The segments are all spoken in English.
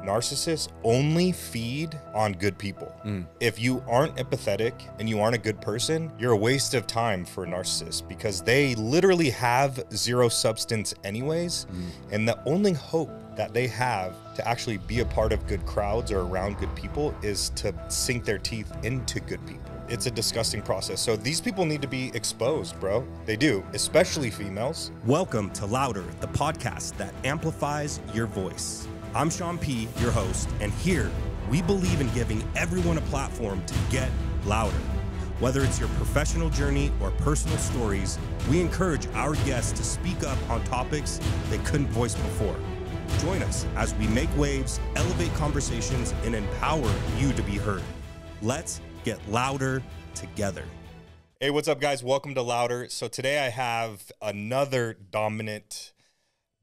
narcissists only feed on good people. If you aren't empathetic and you aren't a good person, you're a waste of time for narcissists because they literally have zero substance anyways. And the only hope that they have to actually be a part of good crowds or around good people is to sink their teeth into good people. It's a disgusting process. So these people need to be exposed, bro. They do, especially females. Welcome to Loudr, the podcast that amplifies your voice. I'm Sean P., your host, and here we believe in giving everyone a platform to get louder. Whether it's your professional journey or personal stories, we encourage our guests to speak up on topics they couldn't voice before. Join us as we make waves, elevate conversations, and empower you to be heard. Let's get louder together. Hey, what's up, guys? Welcome to Loudr. So today I have another dominant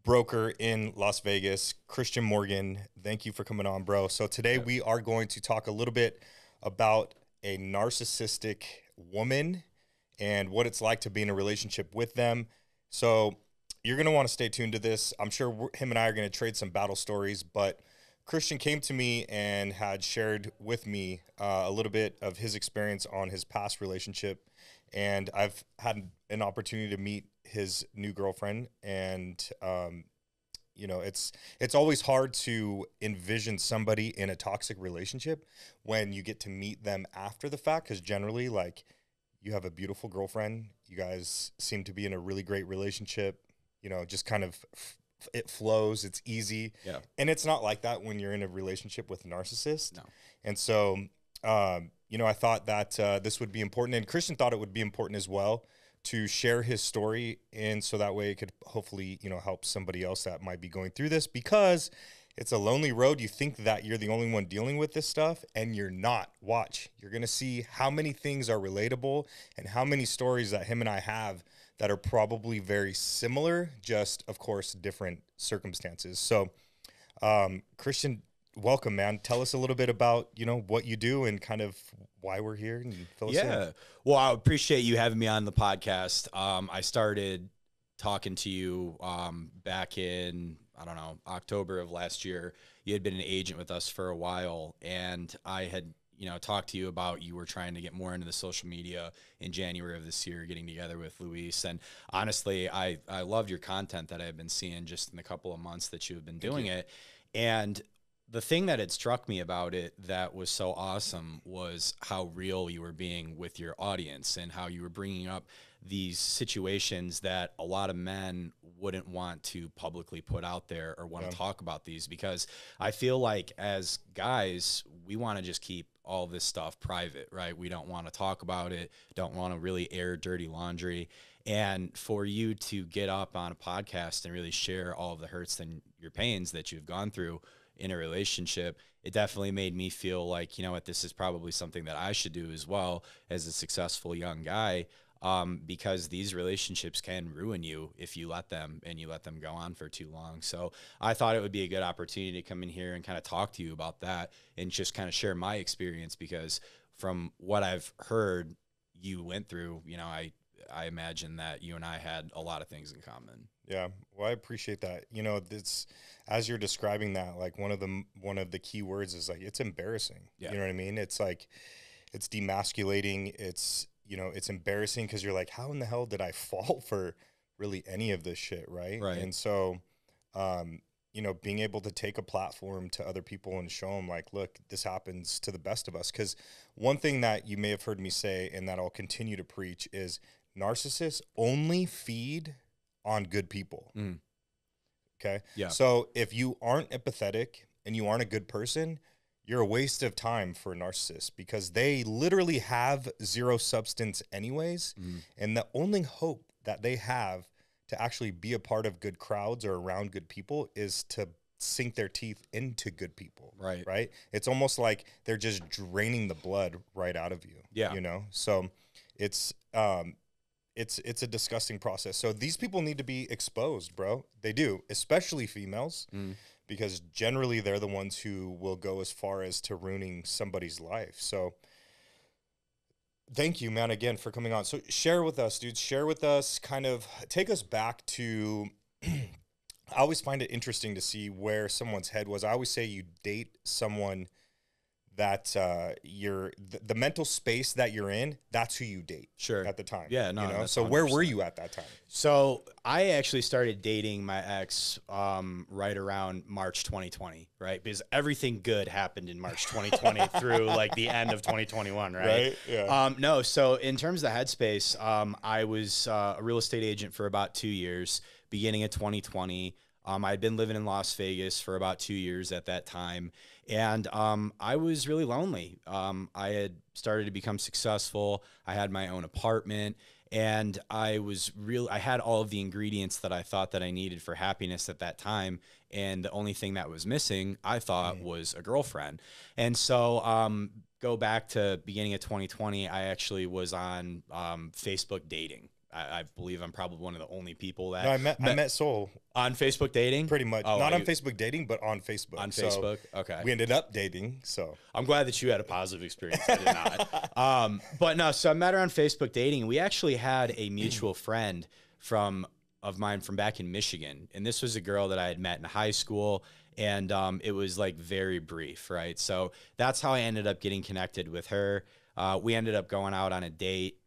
broker in Las Vegas, Christian Morgan. Thank you for coming on, bro. So today we are going to talk a little bit about a narcissistic woman and what it's like to be in a relationship with them. So you're going to want to stay tuned to this. I'm sure him and I are going to trade some battle stories, but Christian came to me and had shared with me a little bit of his experience on his past relationship. And I've had an opportunity to meet his new girlfriend. And, you know, it's always hard to envision somebody in a toxic relationship when you get to meet them after the fact. Because generally, like, you have a beautiful girlfriend. You guys seem to be in a really great relationship. You know, just kind of it flows, it's easy. Yeah. And it's not like that when you're in a relationship with a narcissist. No. And so, you know, I thought that this would be important, and Christian thought it would be important as well to share his story. And so that way it could hopefully, you know, help somebody else that might be going through this, because it's a lonely road. You think that you're the only one dealing with this stuff, and you're not. Watch, you're going to see how many things are relatable and how many stories that him and I have that are probably very similar, just, of course, different circumstances. So, Christian, welcome, man. Tell us a little bit about, you know, what you do and kind of why we're here, and fill us in. Well, I appreciate you having me on the podcast. I started talking to you back in, I don't know, October of last year. You had been an agent with us for a while, and I had, you know, talked to you about you were trying to get more into the social media in January of this year, getting together with Luis. And honestly, I loved your content that I've been seeing just in the couple of months that you have been doing it. And the thing that had struck me about it that was so awesome was how real you were being with your audience and how you were bringing up these situations that a lot of men wouldn't want to publicly put out there or want to talk about these, because I feel like as guys, we want to just keep all this stuff private, right? We don't want to talk about it, don't want to really air dirty laundry. And for you to get up on a podcast and really share all of the hurts and your pains that you've gone through in a relationship, it definitely made me feel like, you know what, this is probably something that I should do as well as a successful young guy, because these relationships can ruin you if you let them, and you let them go on for too long. So I thought it would be a good opportunity to come in here and kind of talk to you about that and just kind of share my experience, because from what I've heard you went through, you know, I imagine that you and I had a lot of things in common. Yeah. Well, I appreciate that. You know, this, as you're describing that, like one of the key words is like, it's embarrassing. Yeah. You know what I mean? It's like, it's demasculating. It's, you know, it's embarrassing because you're like, how in the hell did I fall for really any of this shit? Right. And so, you know, being able to take a platform to other people and show them like, look, this happens to the best of us. Because one thing that you may have heard me say, and that I'll continue to preach, is narcissists only feed on good people. Okay. Yeah. So if you aren't empathetic and you aren't a good person, you're a waste of time for a narcissist, because they literally have zero substance anyways. And the only hope that they have to actually be a part of good crowds or around good people is to sink their teeth into good people. Right. Right. It's almost like they're just draining the blood right out of you. Yeah. You know, so it's a disgusting process. So these people need to be exposed, bro. They do, especially females. Because generally they're the ones who will go as far as to ruining somebody's life. So thank you, man, again, for coming on. So share with us, dude. Share with us, kind of take us back to I always find it interesting to see where someone's head was. I always say you date someone that the mental space that you're in, that's who you date. Sure. At the time. Yeah, no, You know? that's So where were 100%. you at that time? So I actually started dating my ex right around March 2020, right? Because everything good happened in March 2020 through like the end of 2021, right? Right? Yeah. No, so in terms of the headspace, I was a real estate agent for about 2 years, beginning of 2020. I'd been living in Las Vegas for about 2 years at that time. And I was really lonely. I had started to become successful. I had my own apartment. And I had all of the ingredients that I thought that I needed for happiness at that time. And the only thing that was missing, I thought, was a girlfriend. And so go back to beginning of 2020, I actually was on Facebook dating. I believe I'm probably one of the only people that I met Soul on Facebook dating. pretty much. Oh, Not on Facebook dating, but on Facebook. On So Facebook. Okay. we ended up dating. So I'm glad that you had a positive experience. I did not. But no, so I met her on Facebook dating. We actually had a mutual friend of mine from back in Michigan. And this was a girl that I had met in high school. And it was like very brief, right? So that's how I ended up getting connected with her. We ended up going out on a date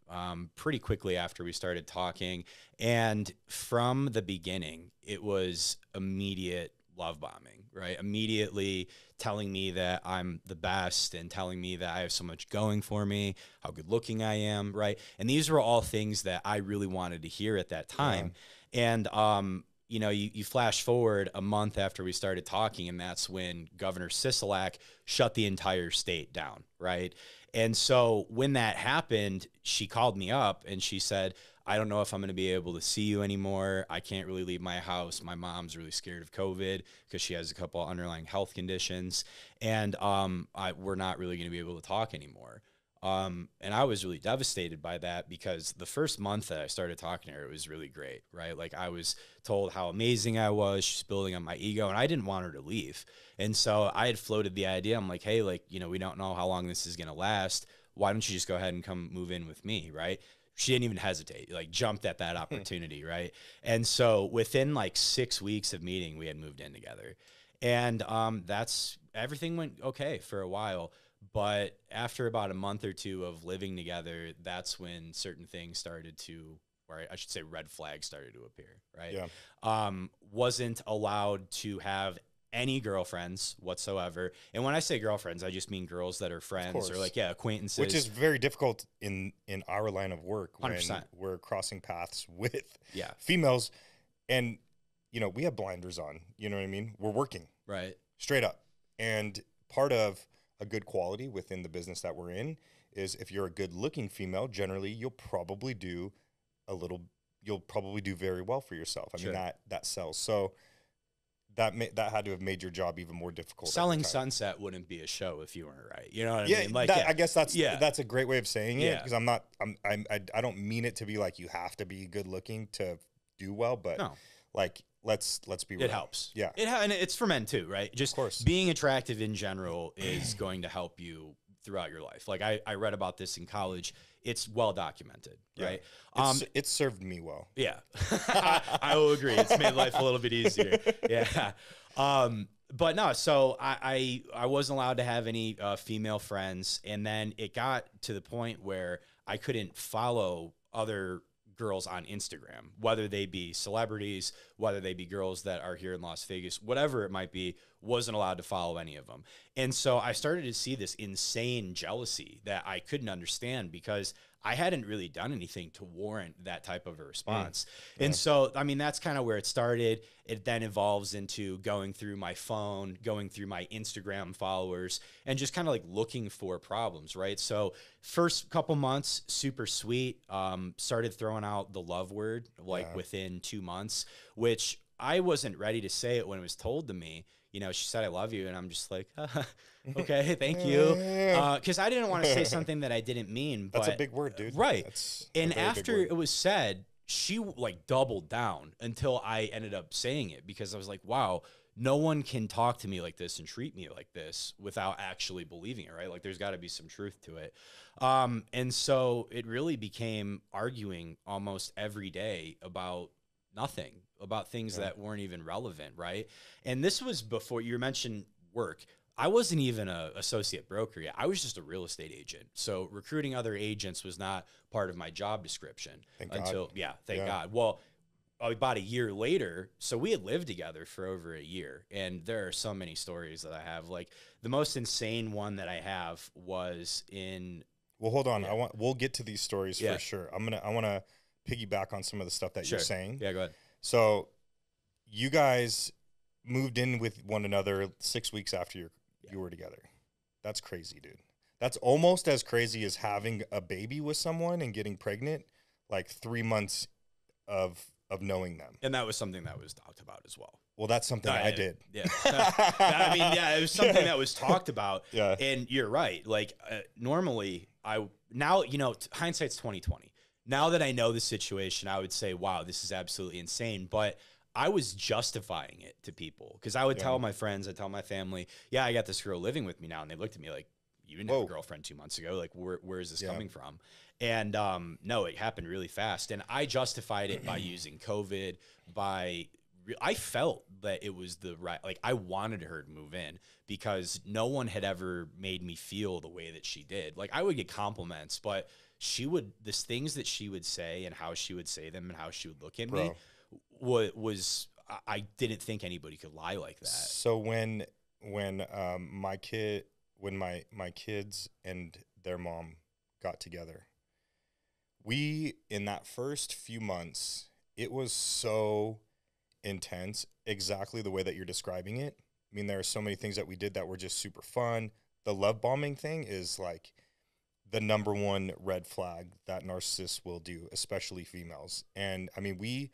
pretty quickly after we started talking. And from the beginning, it was immediate love bombing, right? Immediately telling me that I'm the best and telling me that I have so much going for me, how good looking I am, right? And these were all things that I really wanted to hear at that time. Yeah. And, you know, you flash forward a month after we started talking, and that's when Governor Sisolak shut the entire state down, right? And so when that happened, she called me up and she said, I don't know if I'm going to be able to see you anymore. I can't really leave my house. My mom's really scared of COVID because she has a couple of underlying health conditions. And we're not really going to be able to talk anymore. And I was really devastated by that because the first month that I started talking to her, it was really great, right? Like I was told how amazing I was. She's building on my ego, and I didn't want her to leave. And so I had floated the idea. I'm like, hey, like, you know, we don't know how long this is going to last. Why don't you just go ahead and come move in with me, right? She didn't even hesitate, like jumped at that opportunity, right? And so within like 6 weeks of meeting, we had moved in together. And everything went okay for a while. But after about a month or two of living together, that's when certain things started to, or I should say red flags started to appear, right? Yeah. Wasn't allowed to have any girlfriends whatsoever. And when I say girlfriends, I just mean girls that are friends or like, yeah, acquaintances. Which is very difficult in our line of work when 100%. We're crossing paths with Yeah. females. And, you know, we have blinders on, you know what I mean? We're working. Right. Straight up. And part of a good quality within the business that we're in is if you're a good looking female, generally you'll probably do very well for yourself. I Sure. mean, that sells. So that had to have made your job even more difficult. Selling Sunset wouldn't be a show if you weren't right. You know what I Yeah, mean? Like, I guess that's a great way of saying it, Yeah. because I don't mean it to be like you have to be good looking to do well, but No. like let's be real. It helps. Yeah. And it's for men too, right? Just Of course. being attractive in general is going to help you throughout your life. Like I read about this in college. It's well documented, right? It's served me well. Yeah, I will agree. It's made life a little bit easier. Yeah. But no, so I wasn't allowed to have any female friends. And then it got to the point where I couldn't follow other girls on Instagram, whether they be celebrities, whether they be girls that are here in Las Vegas, whatever it might be, wasn't allowed to follow any of them. And so I started to see this insane jealousy that I couldn't understand because I hadn't really done anything to warrant that type of a response. And so, I mean, that's kind of where it started. It then evolves into going through my phone, going through my Instagram followers, and just kind of like looking for problems, right? So first couple months, super sweet. Started throwing out the love word like within 2 months, which I wasn't ready to say it when it was told to me. You know, she said, I love you. And I'm just like, okay, thank you. Because I didn't want to say something that I didn't mean. But, That's a big word, dude. Right. That's and after it was said, she like doubled down until I ended up saying it because I was like, wow, no one can talk to me like this and treat me like this without actually believing it, right? Like there's got to be some truth to it. And so it really became arguing almost every day about nothing, about things that weren't even relevant, right? And this was before you mentioned work. I wasn't even an associate broker yet. I was just a real estate agent. So recruiting other agents was not part of my job description Thank God. Well, about a year later, so we had lived together for over a year, and there are so many stories that I have. Like the most insane one that I have was in. Well, hold on. We'll get to these stories for sure. I want to piggyback on some of the stuff that you're saying. Yeah, go ahead. So you guys moved in with one another 6 weeks after you were together. That's crazy, dude. That's almost as crazy as having a baby with someone and getting pregnant, like 3 months of knowing them. And that was something that was talked about as well. Well, that's something I did. Yeah. I mean, yeah, it was something that was talked about. Yeah. And you're right. Like normally now, hindsight's 2020. Now that I know the situation, I would say, wow, this is absolutely insane. But I was justifying it to people because I would tell my friends, I'd tell my family, yeah, I got this girl living with me now. And they looked at me like, you didn't have a girlfriend 2 months ago. Like, where is this coming from? And no, it happened really fast. And I justified it by using COVID, I felt that it was the right, like I wanted her to move in because no one had ever made me feel the way that she did. Like I would get compliments, but the things that she would say and how she would say them and how she would look at me was I didn't think anybody could lie like that. So when my kids and their mom got together, in that first few months, it was so intense, exactly the way that you're describing it. I mean, there are so many things that we did that were just super fun. The love bombing thing is like the number one red flag that narcissists will do, especially females. And I mean,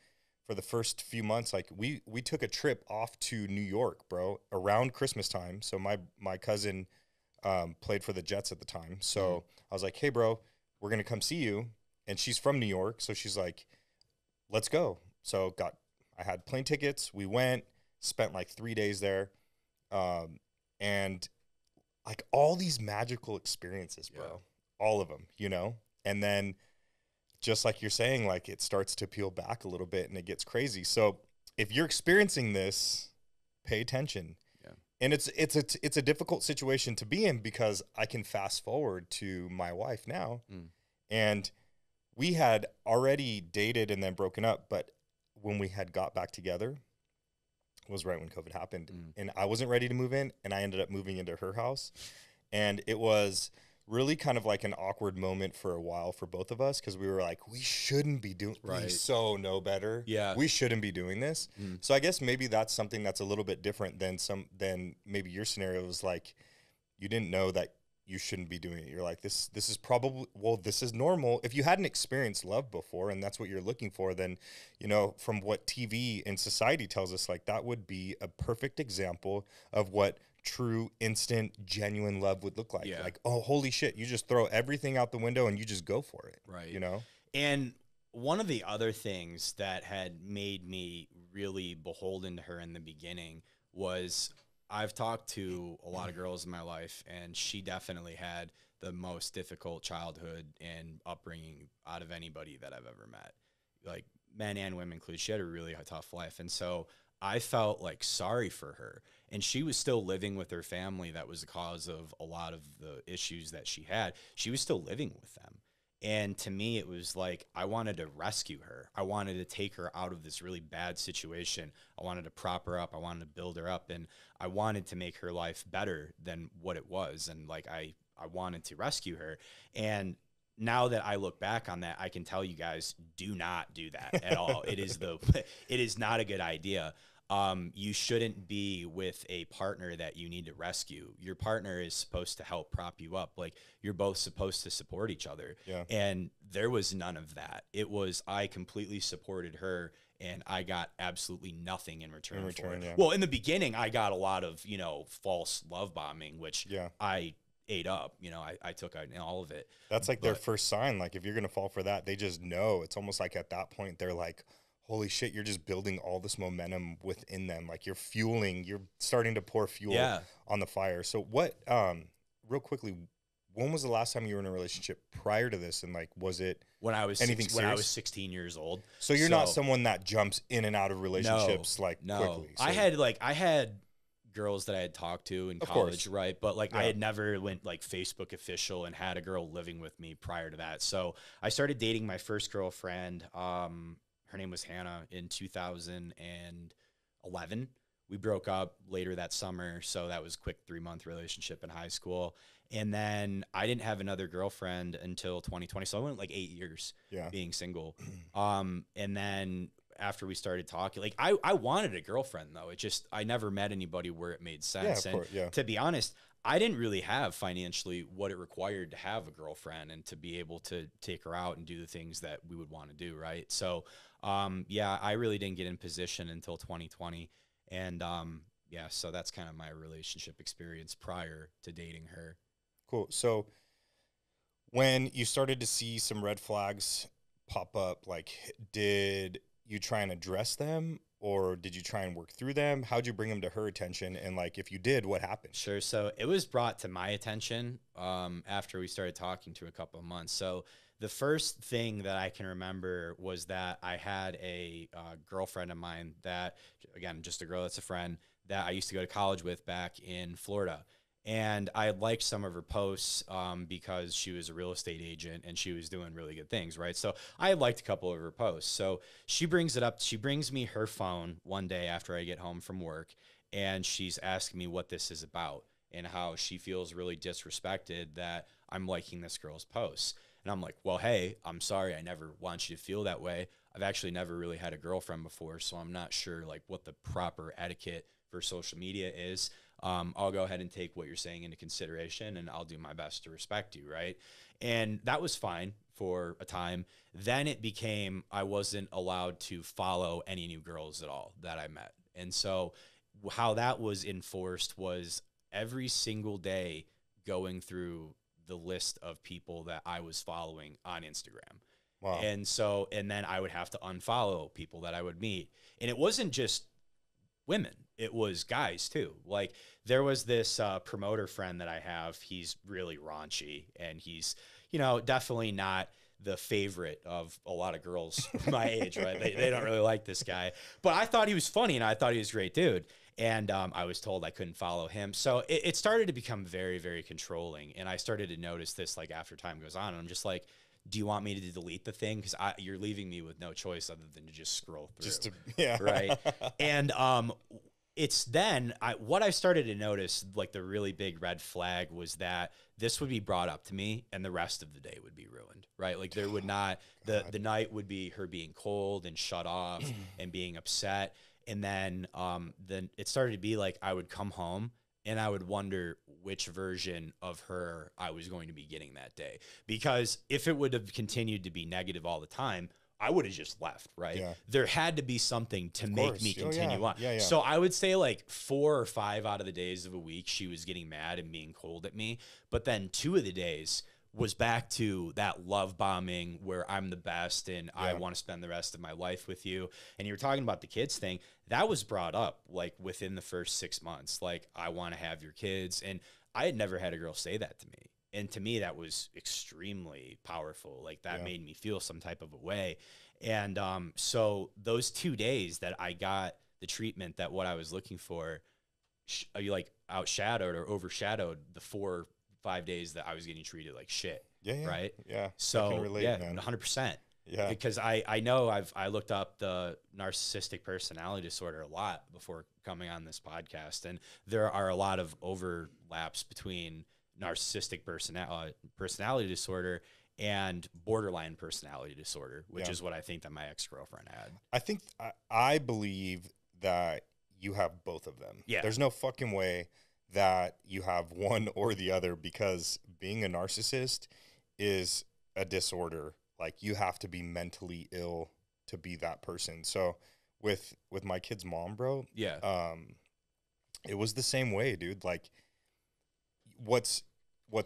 for the first few months, like we took a trip off to New York, bro, around Christmas time. So my cousin played for the Jets at the time. So I was like, hey, bro, we're going to come see you. And she's from New York. So she's like, let's go. So I had plane tickets. We went, spent like 3 days there. And like all these magical experiences, bro, all of them, and then just like you're saying, like it starts to peel back a little bit and it gets crazy. So if you're experiencing this, pay attention. Yeah. And it's a difficult situation to be in because I can fast forward to my wife now. And we had already dated and then broken up, but when we had got back together was right when COVID happened. And I wasn't ready to move in, and I ended up moving into her house. And it was really kind of like an awkward moment for a while for both of us because we were like, we shouldn't be doing we so know better. Yeah. We shouldn't be doing this. So I guess maybe that's something that's a little bit different than maybe your scenario was like you didn't know that you shouldn't be doing it. You're like, this is probably, this is normal. If you hadn't experienced love before and that's what you're looking for, then, from what TV and society tells us, like that would be a perfect example of what true, instant, genuine love would look like. Yeah. Like, oh, holy shit, you just throw everything out the window and you just go for it. Right. And one of the other things that had made me really beholden to her in the beginning was I've talked to a lot of girls in my life, and she definitely had the most difficult childhood and upbringing out of anybody that I've ever met, like men and women included. She had a really tough life. And so I felt like sorry for her, and she was still living with her family. That was the cause of a lot of the issues that she had. She was still living with them. And to me, it was like I wanted to rescue her. I wanted to take her out of this really bad situation. I wanted to prop her up. I wanted to build her up. And I wanted to make her life better than what it was. And like I wanted to rescue her. And now that I look back on that, I can tell you guys, do not do that at all. It is not a good idea. You shouldn't be with a partner that you need to rescue. Your partner is supposed to help prop you up. Like you're both supposed to support each other. Yeah. And there was none of that. It was, I completely supported her and I got absolutely nothing in return for it. Yeah. Well, in the beginning, I got a lot of, false love bombing, which I ate up. I took all of it. That's like their first sign. Like if you're going to fall for that, they just know. It's almost like at that point, they're like, holy shit, you're just building all this momentum within them. Like you're starting to pour fuel on the fire. So what, real quickly, when was the last time you were in a relationship prior to this? And like, was it when I was anything when I serious? was 16 years old. So you're not someone that jumps in and out of relationships no. quickly. So. I had girls that I had talked to in college, right? But like I had never went like Facebook official and had a girl living with me prior to that. So I started dating my first girlfriend. Her name was Hannah in 2011. We broke up later that summer, so that was a quick 3-month relationship in high school. And then I didn't have another girlfriend until 2020. So I went like 8 years being single. And then after we started talking, like I wanted a girlfriend though. It just, I never met anybody where it made sense. Yeah, of course, and to be honest, I didn't really have financially what it required to have a girlfriend and to be able to take her out and do the things that we would want to do. Right. So, I really didn't get in position until 2020. And, so that's kind of my relationship experience prior to dating her. Cool. So when you started to see some red flags pop up, like, did you try and address them, or did you try and work through them? How'd you bring them to her attention? And like, if you did, what happened? Sure. So it was brought to my attention after we started talking to a couple of months. So the first thing that I can remember was that I had a girlfriend of mine that, again, just a girl that's a friend that I used to go to college with back in Florida. And I liked some of her posts because she was a real estate agent and she was doing really good things, right? So I had liked a couple of her posts. So she brings it up. She brings me her phone one day after I get home from work, and she's asking me what this is about and how she feels really disrespected that I'm liking this girl's posts. And I'm like, well, hey, I'm sorry. I never want you to feel that way. I've actually never really had a girlfriend before, so I'm not sure like what the proper etiquette for social media is. I'll go ahead and take what you're saying into consideration, and I'll do my best to respect you, right? And that was fine for a time. Then it became I wasn't allowed to follow any new girls at all that I met. And so how that was enforced was every single day going through the list of people that I was following on Instagram. Wow. And so, and then I would have to unfollow people that I would meet. And it wasn't just women, it was guys too. Like there was this promoter friend that I have. He's really raunchy, and he's, definitely not the favorite of a lot of girls my age, right? They don't really like this guy, but I thought he was funny and I thought he was a great dude. And I was told I couldn't follow him. So it started to become very, very controlling. And I started to notice this like after time goes on. And I'm just like, do you want me to delete the thing? Because you're leaving me with no choice other than to just scroll through. Right. And it's then what I started to notice, like the really big red flag, was that this would be brought up to me and the rest of the day would be ruined, right? Like there would not, the night would be her being cold and shut off and being upset. And then it started to be like I would come home and I would wonder which version of her I was going to be getting that day. Because if it would have continued to be negative all the time, I would have just left, right? Yeah. There had to be something to make me continue on. Yeah. So I would say like 4 or 5 out of the days of a week, she was getting mad and being cold at me. But then 2 of the days was back to that love bombing where I'm the best and I want to spend the rest of my life with you. And you were talking about the kids thing. That was brought up like within the first 6 months. Like, I want to have your kids. And I had never had a girl say that to me. And to me, that was extremely powerful. Like that made me feel some type of a way. And so those 2 days that I got the treatment that what I was looking for, like outshadowed or overshadowed the 4 or 5 days that I was getting treated like shit. Yeah. Right. Yeah. So I can relate, man. 100%. Yeah. Because I know I looked up the narcissistic personality disorder a lot before coming on this podcast. And there are a lot of overlaps between narcissistic personality disorder and borderline personality disorder, which is what I think that my ex-girlfriend had. I believe that you have both of them. Yeah. There's no fucking way that you have one or the other, because being a narcissist is a disorder. Like, you have to be mentally ill to be that person. So with my kid's mom, bro, it was the same way, dude. Like, what's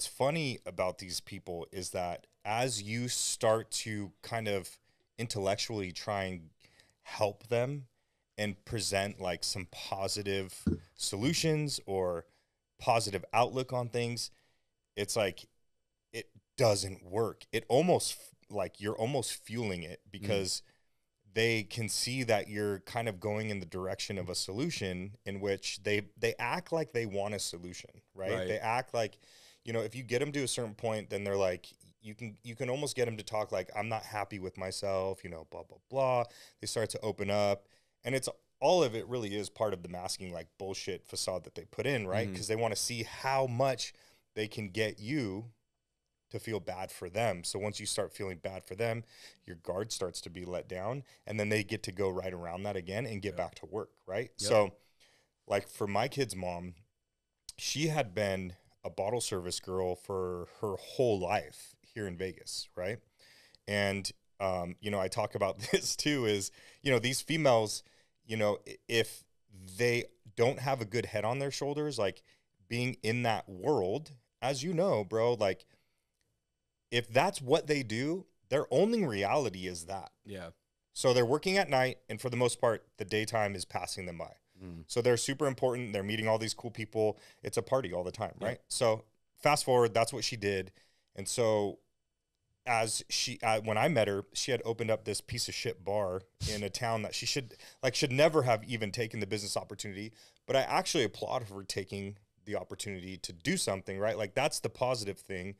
funny about these people is that as you start to kind of intellectually try and help them and present like some positive solutions or positive outlook on things, it's like doesn't work. It almost like you're almost fueling it because they can see that you're kind of going in the direction of a solution in which they act like they want a solution, right? They act like, you know, if you get them to a certain point, then they're like, you can almost get them to talk like, I'm not happy with myself, you know, blah, blah, blah. They start to open up, and it's all of it really is part of the masking, like bullshit facade that they put in, right? Because they want to see how much they can get you to feel bad for them. So once you start feeling bad for them, your guard starts to be let down, and then they get to go right around that again and get back to work, right? So like for my kid's mom, she had been a bottle service girl for her whole life here in Vegas, right? And, you know, I talk about this too is, you know, these females, you know, if they don't have a good head on their shoulders, like being in that world, as you know, bro, like if that's what they do, their only reality is that. Yeah. So they're working at night, and for the most part, the daytime is passing them by. So they're super important. They're meeting all these cool people. It's a party all the time, right? So fast forward, that's what she did. And so as she, when I met her, she had opened up this piece of shit bar in a town that she should never have even taken the business opportunity. But I actually applaud her for taking the opportunity to do something, right? Like that's the positive thing,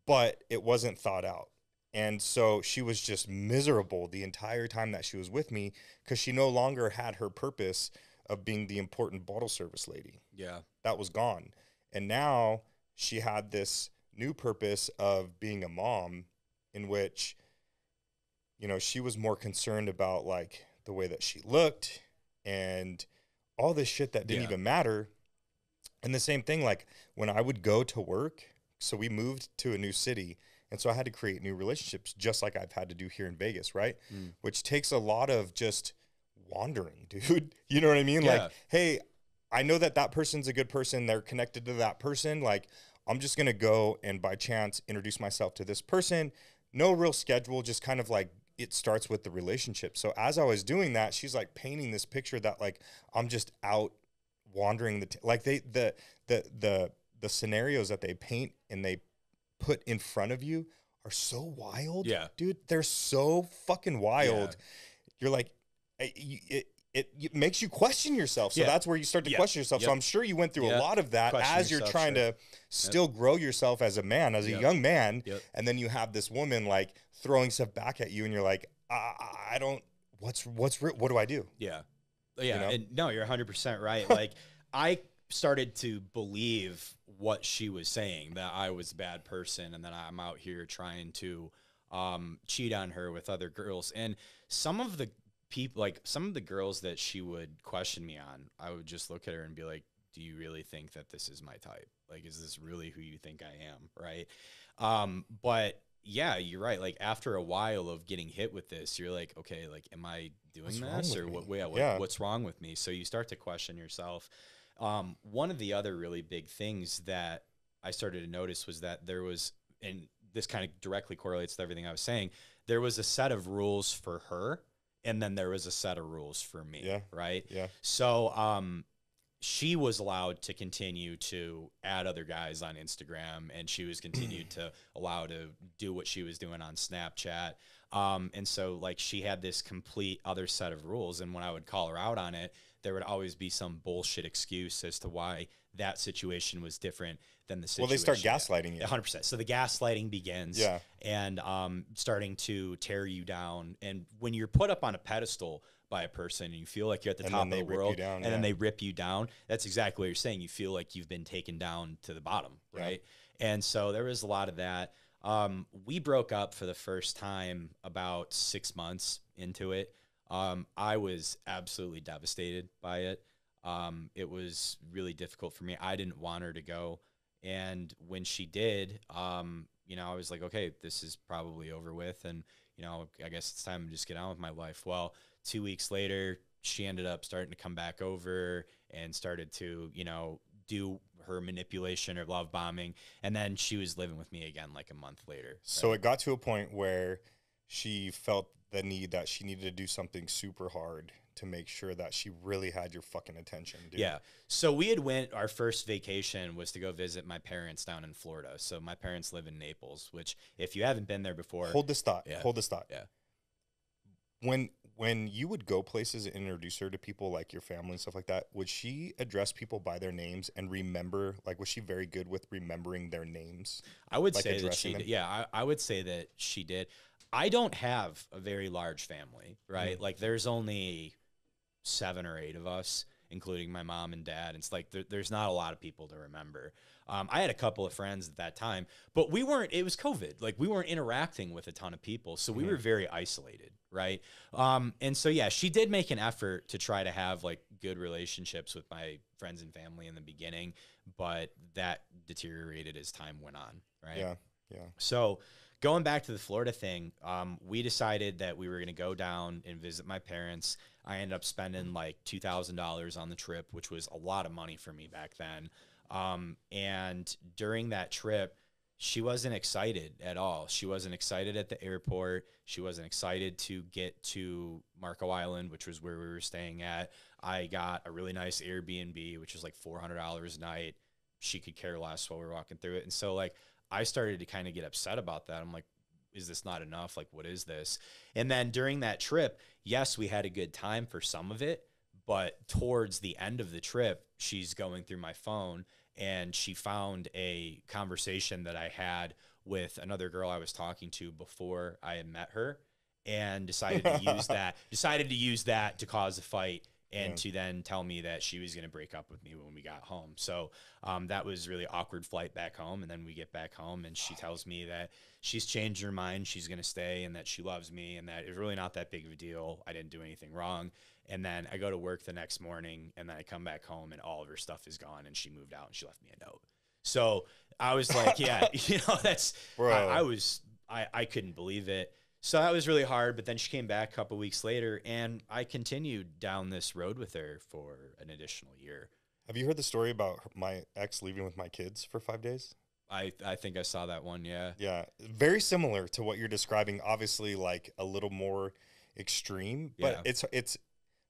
but it wasn't thought out. And so she was just miserable the entire time that she was with me because she no longer had her purpose of being the important bottle service lady. Yeah. That was gone. And now she had this new purpose of being a mom in which, you know, she was more concerned about like the way that she looked and all this shit that didn't even matter. And the same thing, like when I would go to work, so we moved to a new city. And so I had to create new relationships just like I've had to do here in Vegas, right? Which takes a lot of just wandering, dude. You know what I mean? Like, hey, I know that that person's a good person. They're connected to that person. Like, I'm just going to go and by chance introduce myself to this person. No real schedule, just kind of like it starts with the relationship. So as I was doing that, she's like painting this picture that like I'm just out wandering like the scenarios that they paint and they put in front of you are so wild. Yeah, dude, they're so fucking wild. You're like, it makes you question yourself. So that's where you start to question yourself. So I'm sure you went through a lot of that question as you're trying to still grow yourself as a man, as a young man. And then you have this woman like throwing stuff back at you and you're like, I don't, what do I do? Yeah. You know? And no, you're 100% right. Like I started to believe what she was saying, that I was a bad person and that I'm out here trying to cheat on her with other girls. And some of the people, like some of the girls that she would question me on, I would just look at her and be like, do you really think that this is my type? Like, is this really who you think I am? Right. But yeah, you're right. Like after a while of getting hit with this, you're like, okay, like, am I doing this or what's wrong with me? So you start to question yourself. One of the other really big things that I started to notice was that there was, and this kind of directly correlates to everything I was saying, there was a set of rules for her, and then there was a set of rules for me, right? Yeah. So she was allowed to continue to add other guys on Instagram, and she was continued to allow to do what she was doing on Snapchat. And so like she had this complete other set of rules, and when I would call her out on it, there would always be some bullshit excuse as to why that situation was different than the situation. Well, they start gaslighting you. 100%. So the gaslighting begins and starting to tear you down. And when you're put up on a pedestal by a person and you feel like you're at the top of the world and then they rip you down, that's exactly what you're saying. You feel like you've been taken down to the bottom, right? And so there was a lot of that. We broke up for the first time about 6 months into it. I was absolutely devastated by it. It was really difficult for me. I didn't want her to go. And when she did, you know, I was like, okay, this is probably over with. And, you know, I guess it's time to just get on with my life. Well, 2 weeks later, she ended up starting to come back over and started to, you know, do her manipulation or love bombing. And then she was living with me again like a month later. Right? So it got to a point where she felt the need that she needed to do something super hard to make sure that she really had your fucking attention, dude. Yeah. So we had our first vacation was to go visit my parents down in Florida. So my parents live in Naples, which if you haven't been there before. Hold this thought. Yeah. Hold this thought. Yeah. When you would go places and introduce her to people like your family and stuff like that, would she address people by their names and remember, like, was she very good with remembering their names? I would like say that she did. Yeah, I would say that she did. I don't have a very large family, right? Like there's only 7 or 8 of us, including my mom and dad. It's like there's not a lot of people to remember. I had a couple of friends at that time, but it was COVID. Like we weren't interacting with a ton of people. So we were very isolated, right? And so, yeah, she did make an effort to try to have like good relationships with my friends and family in the beginning, but that deteriorated as time went on, right? Yeah, yeah. So going back to the Florida thing, we decided that we were going to go down and visit my parents. I ended up spending like $2,000 on the trip, which was a lot of money for me back then. And during that trip, she wasn't excited at all. She wasn't excited at the airport. She wasn't excited to get to Marco Island, which was where we were staying at. I got a really nice Airbnb, which was like $400 a night. She could care less while we were walking through it. And so like, I started to kind of get upset about that. I'm like, is this not enough? Like, what is this? And then during that trip, yes, we had a good time for some of it, but towards the end of the trip, she's going through my phone and she found a conversation that I had with another girl I was talking to before I had met her, and decided to use that to cause a fight and to then tell me that she was going to break up with me when we got home. So that was really awkward flight back home. And then we get back home and she tells me that she's changed her mind. She's going to stay and that she loves me and that it's really not that big of a deal. I didn't do anything wrong. And then I go to work the next morning and then I come back home and all of her stuff is gone and she moved out and she left me a note. So I was like, yeah, that's, bro. I couldn't believe it. So that was really hard, but then she came back a couple weeks later, and I continued down this road with her for an additional year. Have you heard the story about my ex leaving with my kids for 5 days? I think I saw that one, yeah. Yeah, very similar to what you're describing, obviously like a little more extreme, but it's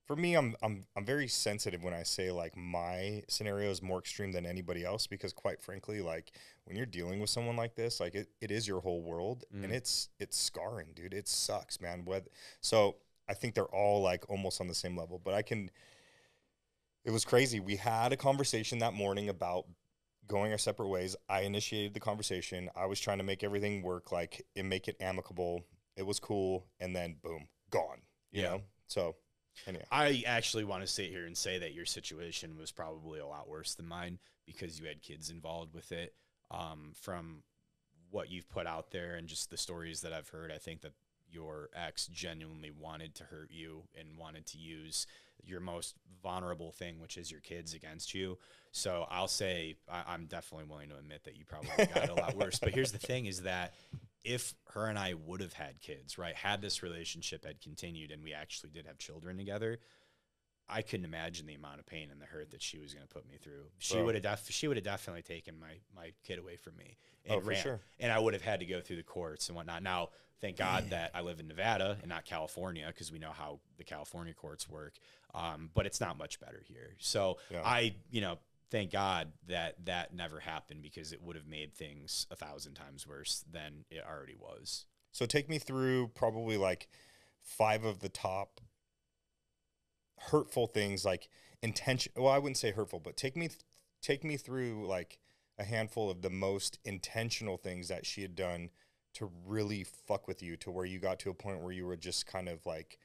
for me, I'm very sensitive when I say like my scenario is more extreme than anybody else, because quite frankly, like when you're dealing with someone like this, like it is your whole world and it's scarring, dude. It sucks, man. So I think they're all like almost on the same level, but it was crazy. We had a conversation that morning about going our separate ways. I initiated the conversation. I was trying to make everything work, like and make it amicable. It was cool. And then boom, gone, you know? So anyway. I actually want to sit here and say that your situation was probably a lot worse than mine because you had kids involved with it. From what you've put out there and just the stories that I've heard, I think that your ex genuinely wanted to hurt you and wanted to use your most vulnerable thing, which is your kids, against you. So I'll say I'm definitely willing to admit that you probably got it a lot worse. But here's the thing is that if her and I would have had kids, right, had this relationship had continued and we actually did have children together, I couldn't imagine the amount of pain and the hurt that she was going to put me through. She would have definitely taken my kid away from me and for sure. And I would have had to go through the courts and whatnot. Now, thank God that I live in Nevada and not California, because we know how the California courts work. But it's not much better here. So I thank God that never happened, because it would have made things 1,000 times worse than it already was. So take me through probably like 5 of the top hurtful things, like intention. Well, I wouldn't say hurtful, but take me through like a handful of the most intentional things that she had done to really fuck with you, to where you got to a point where you were just kind of like,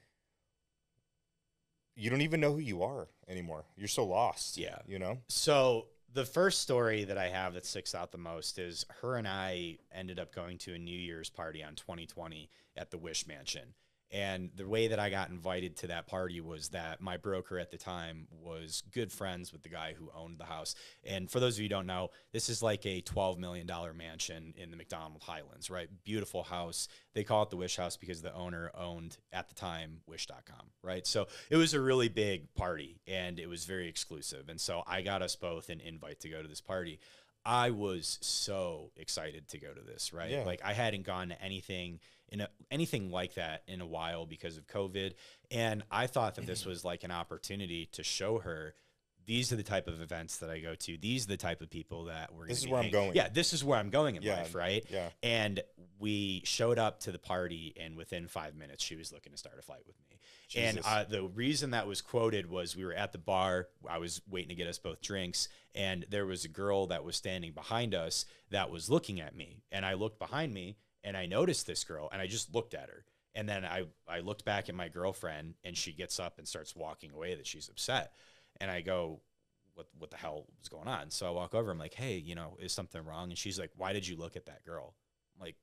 you don't even know who you are anymore. You're so lost. Yeah. You know? So the first story that I have that sticks out the most is her and I ended up going to a New Year's party on 2020 at the Wish Mansion. And the way that I got invited to that party was that my broker at the time was good friends with the guy who owned the house. And for those of you who don't know, this is like a $12 million mansion in the McDonald Highlands, right? Beautiful house. They call it the Wish House because the owner owned, at the time, Wish.com, right? So it was a really big party and it was very exclusive. And so I got us both an invite to go to this party. I was so excited to go to this, right? Yeah. Like I hadn't gone to anything anything like that in a while because of COVID. And I thought that this was like an opportunity to show her these are the type of events that I go to. These are the type of people that we're going to This is where I'm going. Yeah, this is where I'm going in life, right? Yeah. And we showed up to the party, and within 5 minutes, she was looking to start a fight with me. Jesus. And the reason that was quoted was we were at the bar. I was waiting to get us both drinks, and there was a girl that was standing behind us that was looking at me. And I looked behind me, and I noticed this girl, and I just looked at her. And then I looked back at my girlfriend, and she gets up and starts walking away that she's upset. And I go, what the hell was going on? So I walk over. I'm like, hey, you know, is something wrong? And she's like, why did you look at that girl? I'm like,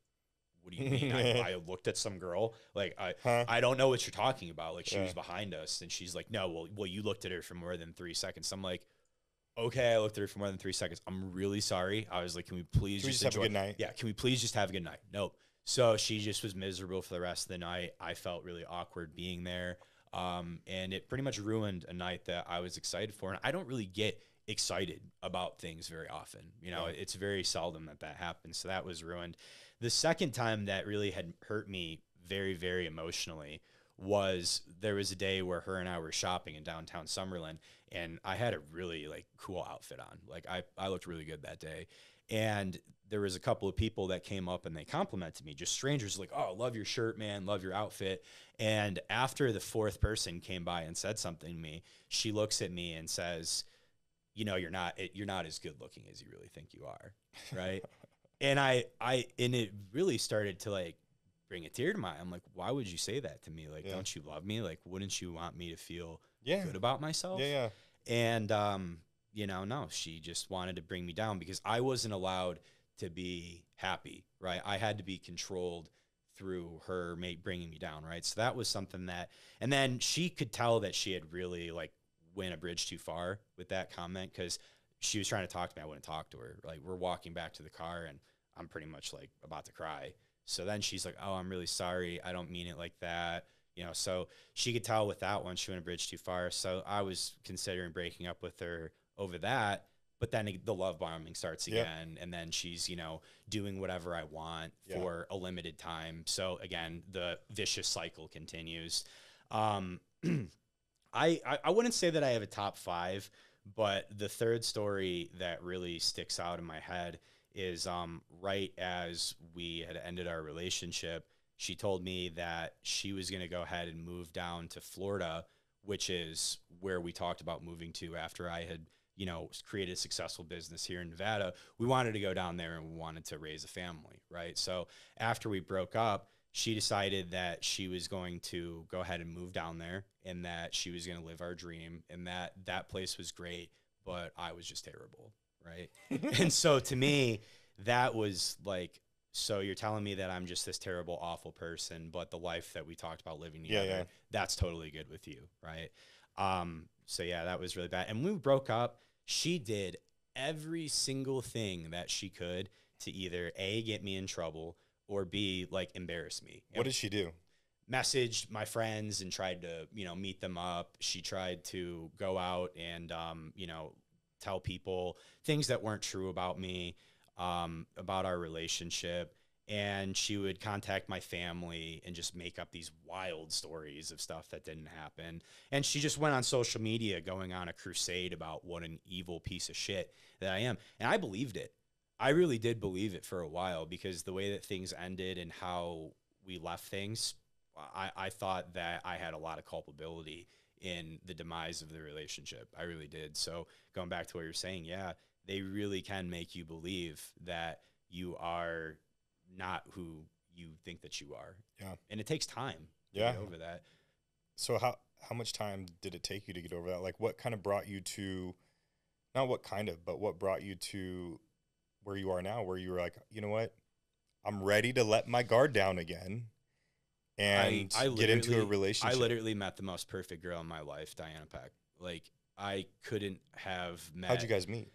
what do you mean? I looked at some girl. Like, I don't know what you're talking about. Like, she was behind us. And she's like, no, well, you looked at her for more than 3 seconds. I'm like, okay, I looked at her for more than 3 seconds. I'm really sorry. I was like, can we please just have a good night? Yeah, can we please just have a good night? Nope. So she just was miserable for the rest of the night. I felt really awkward being there. And it pretty much ruined a night that I was excited for. And I don't really get excited about things very often. You know, it's very seldom that happens. So that was ruined. The second time that really had hurt me very, very emotionally was there was a day where her and I were shopping in downtown Summerlin, and I had a really like cool outfit on. Like I looked really good that day. And there was a couple of people that came up and they complimented me, just strangers, like, oh, love your shirt, man, love your outfit. And after the fourth person came by and said something to me, she looks at me and says, you know, you're not as good looking as you really think you are. Right. And and it really started to like bring a tear to my eye. I'm like, why would you say that to me? Like, don't you love me? Like, wouldn't you want me to feel good about myself? Yeah. And, you know, no, she just wanted to bring me down because I wasn't allowed to be happy, right? I had to be controlled through her bringing me down, right? So that was something that, and then she could tell that she had really like went a bridge too far with that comment because she was trying to talk to me. I wouldn't talk to her. Like we're walking back to the car and I'm pretty much like about to cry. So then she's like, oh, I'm really sorry. I don't mean it like that. You know, so she could tell with that one, she went a bridge too far. So I was considering breaking up with her over that. But then the love bombing starts again. And then she's, you know, doing whatever I want for a limited time. So again, the vicious cycle continues. I wouldn't say that I have a top 5, but the third story that really sticks out in my head is right as we had ended our relationship, she told me that she was going to go ahead and move down to Florida, which is where we talked about moving to after I had, you know, created a successful business here in Nevada. We wanted to go down there and we wanted to raise a family, right? So after we broke up, she decided that she was going to go ahead and move down there and that she was going to live our dream and that place was great, but I was just terrible, right? And so to me, that was like, so you're telling me that I'm just this terrible, awful person, but the life that we talked about living together, that's totally good with you, right? So yeah, that was really bad. And when we broke up, she did every single thing that she could to either A, get me in trouble, or B, like embarrass me. What did she do? Messaged my friends and tried to, you know, meet them up. She tried to go out and, you know, tell people things that weren't true about me, about our relationship. And she would contact my family and just make up these wild stories of stuff that didn't happen. And she just went on social media going on a crusade about what an evil piece of shit that I am. And I believed it. I really did believe it for a while because the way that things ended and how we left things, I thought that I had a lot of culpability in the demise of the relationship. I really did. So going back to what you're saying, yeah, they really can make you believe that you are not who you think that you are. Yeah. And it takes time to get over that. So how much time did it take you to get over that? Like what kind of brought you to, not what kind of, but what brought you to where you are now, where you were like, you know what, I'm ready to let my guard down again and get into a relationship. I literally met the most perfect girl in my life, Diana Peck. Like I couldn't have met. How'd you guys meet?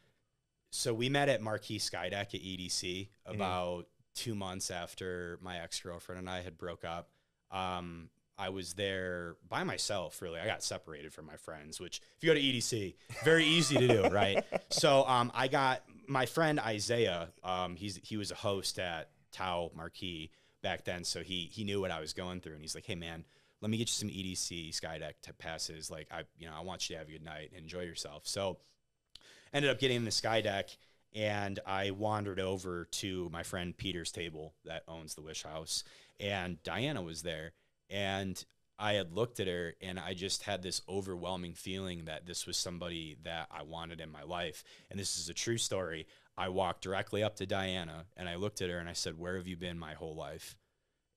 So we met at Marquee Skydeck at EDC about 2 months after my ex-girlfriend and I had broke up. I was there by myself, really. I got separated from my friends, which if you go to EDC, very easy to do, right? So I got my friend Isaiah. He was a host at Tau Marquee back then, so he knew what I was going through, and he's like, hey, man, let me get you some EDC Skydeck passes. Like, I want you to have a good night and enjoy yourself. So ended up getting the Skydeck, and I wandered over to my friend Peter's table that owns the Wish House, and Diana was there. And I had looked at her, and I just had this overwhelming feeling that this was somebody that I wanted in my life. And this is a true story. I walked directly up to Diana, and I looked at her, and I said, where have you been my whole life?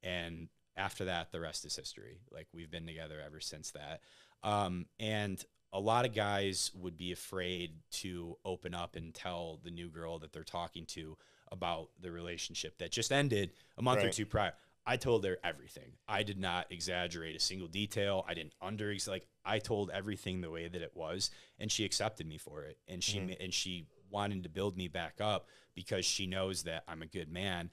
And after that, the rest is history. Like, we've been together ever since that. And a lot of guys would be afraid to open up and tell the new girl that they're talking to about the relationship that just ended a month or two prior. I told her everything. I did not exaggerate a single detail. I didn't I told everything the way that it was, and she accepted me for it. And she wanted to build me back up because she knows that I'm a good man.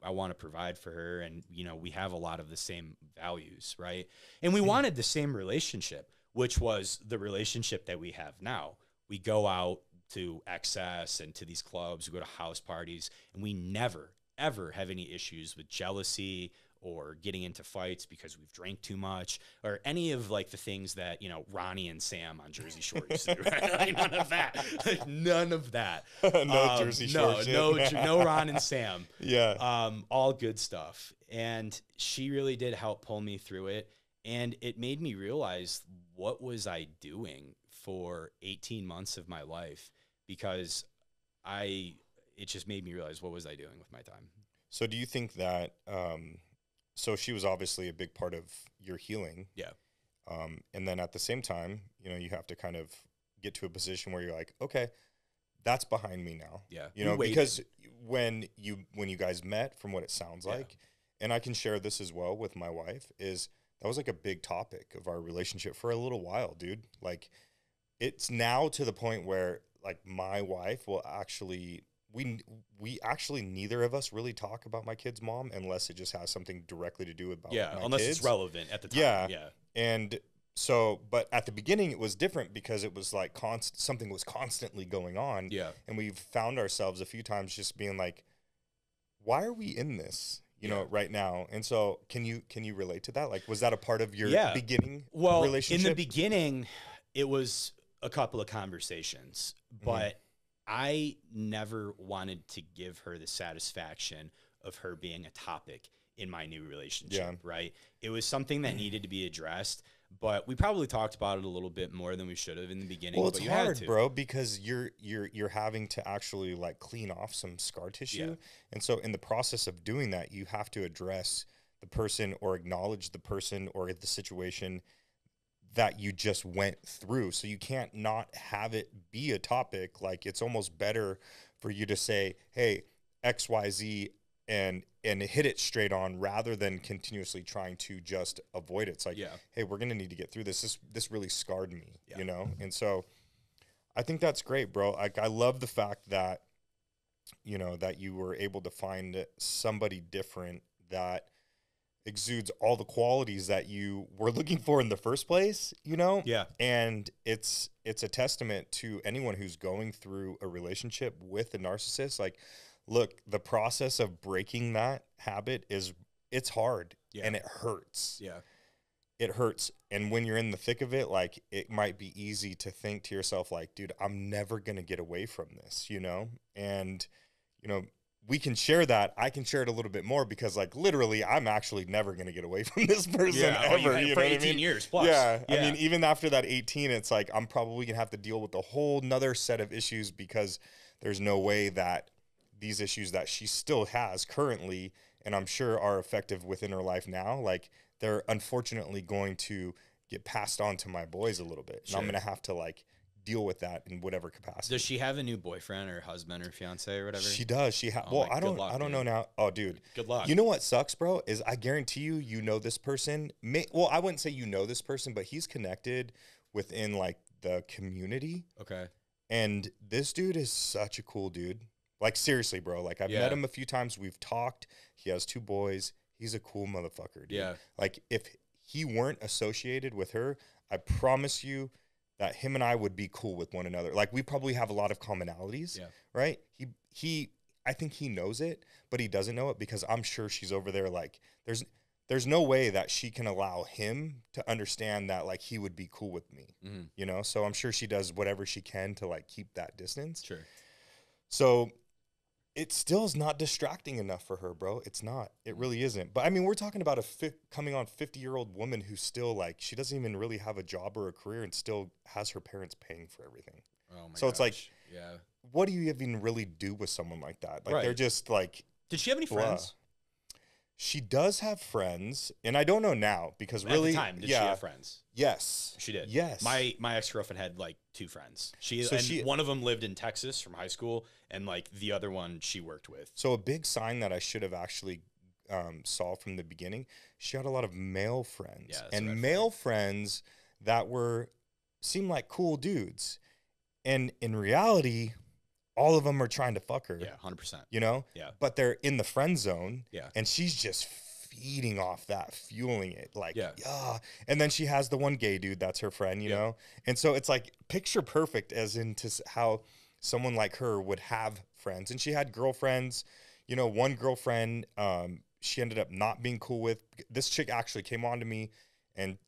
I want to provide for her, and we have a lot of the same values, right? And we wanted the same relationship, which was the relationship that we have now. We go out to excess and to these clubs, we go to house parties, and we never ever have any issues with jealousy or getting into fights because we've drank too much or any of like the things that, Ronnie and Sam on Jersey Shore used to do, right? Like, none of that. Like, none of that. No Jersey Shore shit. No Ron and Sam. Yeah. All good stuff. And she really did help pull me through it. And it made me realize, what was I doing for 18 months of my life? Because it just made me realize, what was I doing with my time? So do you think that, so she was obviously a big part of your healing. Yeah. And then at the same time, you have to kind of get to a position where you're like, okay, that's behind me now. Yeah. Because when you guys met, from what it sounds like, and I can share this as well with my wife, is that was like a big topic of our relationship for a little while, dude. Like, it's now to the point where like my wife will actually, we actually neither of us really talk about my kid's mom unless it just has something directly to do with unless kids. It's relevant at the time. Yeah. And so, but at the beginning it was different because it was like something was constantly going on. Yeah. And we've found ourselves a few times just being like, why are we in this, right now? And so can you relate to that? Like, was that a part of your beginning relationship? In the beginning, it was a couple of conversations, but I never wanted to give her the satisfaction of her being a topic in my new relationship, right? It was something that needed to be addressed, but we probably talked about it a little bit more than we should have in the beginning. Well, it's hard, bro, because you're having to actually like clean off some scar tissue. And so in the process of doing that, you have to address the person or acknowledge the person or the situation that you just went through. So you can't not have it be a topic. Like, it's almost better for you to say, hey, XYZ, and hit it straight on rather than continuously trying to just avoid it. It's like, hey, we're going to need to get through this. This really scarred me, And so I think that's great, bro. Like, I love the fact that, that you were able to find somebody different that exudes all the qualities that you were looking for in the first place, Yeah. And it's a testament to anyone who's going through a relationship with a narcissist. Like, look, the process of breaking that habit it's hard and it hurts. Yeah. It hurts. And when you're in the thick of it, like, it might be easy to think to yourself, like, dude, I'm never going to get away from this, And, we can share that. I can share it a little bit more because, like, literally, I'm actually never going to get away from this person ever. For 18 years plus. Yeah. I mean, even after that 18, it's like I'm probably going to have to deal with a whole nother set of issues because there's no way that these issues that she still has currently, and I'm sure are effective within her life now, like, they're unfortunately going to get passed on to my boys a little bit. Sure. And I'm going to have to, like, deal with that in whatever capacity. Does she have a new boyfriend or husband or fiance or whatever? She does. Well, I don't know now. Oh, dude. Good luck. You know what sucks, bro, is I guarantee you know this person. Well, I wouldn't say you know this person, but he's connected within, like, the community. Okay. And this dude is such a cool dude. Like, seriously, bro. Like, I've met him a few times. We've talked. He has 2 boys. He's a cool motherfucker, dude. Yeah. Like, if he weren't associated with her, I promise you that him and I would be cool with one another. Like, we probably have a lot of commonalities, right? I think he knows it, but he doesn't know it because I'm sure she's over there. Like, there's no way that she can allow him to understand that, like, he would be cool with me, you know? So I'm sure she does whatever she can to, like, keep that distance. Sure. So it still is not distracting enough for her, bro. It's not. It really isn't. But I mean, we're talking about a coming on 50-year-old woman who's still, like, she doesn't even really have a job or a career and still has her parents paying for everything. Oh my So it's like, yeah. What do you even really do with someone like that? Like, Right. they're just like. Did she have any friends? She does have friends, and I don't know now because really, at the time, did she have friends? Yes, she did. Yes, my ex-girlfriend had like 2 friends. One of them lived in Texas from high school, and like the other one she worked with. So a big sign that I should have actually saw from the beginning, she had a lot of male friends, and male friends that seemed like cool dudes, and in reality, all of them are trying to fuck her. Yeah, 100%. You know? Yeah. But they're in the friend zone. Yeah. And she's just feeding off that, fueling it. Like, yeah. And then she has the one gay dude that's her friend, you know? And so it's like picture perfect as into how someone like her would have friends. And she had girlfriends, you know, one girlfriend she ended up not being cool with. This chick actually came on to me, and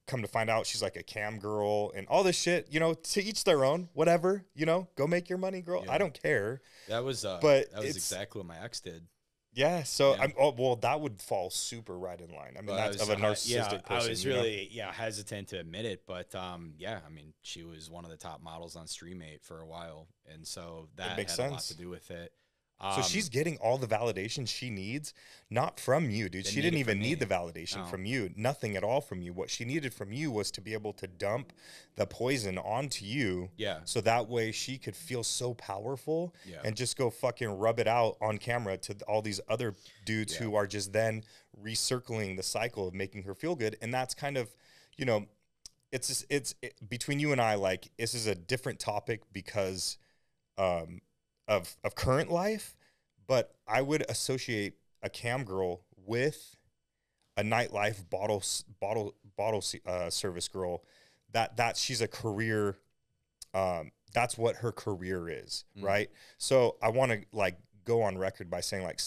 come to find out she's like a cam girl and all this shit, you know, to each their own, whatever, you know, go make your money, girl. I don't care. That was but that was exactly what my ex did. Yeah. So well, that would fall super right in line. I mean, that's of a narcissistic person. I was really hesitant to admit it, but I mean, she was one of the top models on StreamMate for a while, and so that had a lot to do with it. So she's getting all the validation she needs, not from you, dude. She didn't even need the validation from you. Nothing at all from you. What she needed from you was to be able to dump the poison onto you. Yeah. So that way she could feel so powerful and just go fucking rub it out on camera to all these other dudes who are just then recircling the cycle of making her feel good. And that's kind of, you know, it's between you and I, like, this is a different topic because of current life, but I would associate a cam girl with a nightlife bottle service girl. That she's a career. That's what her career is, right? So I want to like go on record by saying like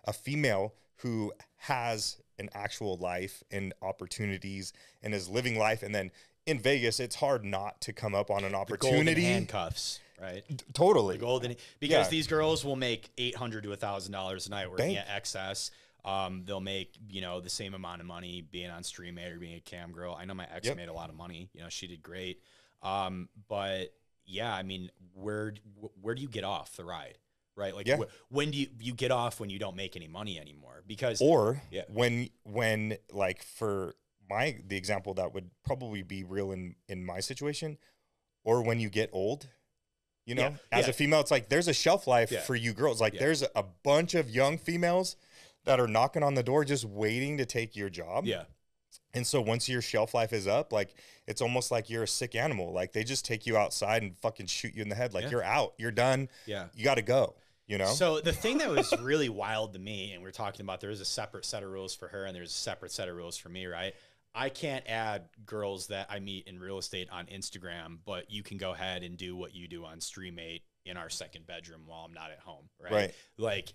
a female who has an actual life and opportunities and is living life, and then in Vegas, it's hard not to come up on an opportunity. The golden handcuffs. Right. Totally. The golden, because these girls will make $800 to $1,000 a night working at excess. They'll make, you know, the same amount of money being on StreamMate or being a cam girl. I know my ex made a lot of money. You know, she did great. But yeah, I mean, where do you get off the ride? Right. Like when do you get off when you don't make any money anymore? Because when like for the example that would probably be real in my situation, or when you get old. You know, as a female, it's like there's a shelf life for you girls. Like there's a bunch of young females that are knocking on the door just waiting to take your job. Yeah. And so once your shelf life is up, like it's almost like you're a sick animal. Like they just take you outside and fucking shoot you in the head. Like you're out, you're done. Yeah. You got to go, you know? So the thing that was really wild to me, and we're talking about, there's a separate set of rules for her and there's a separate set of rules for me, right? I can't add girls that I meet in real estate on Instagram, but you can go ahead and do what you do on StreamMate in our second bedroom while I'm not at home, right? Like,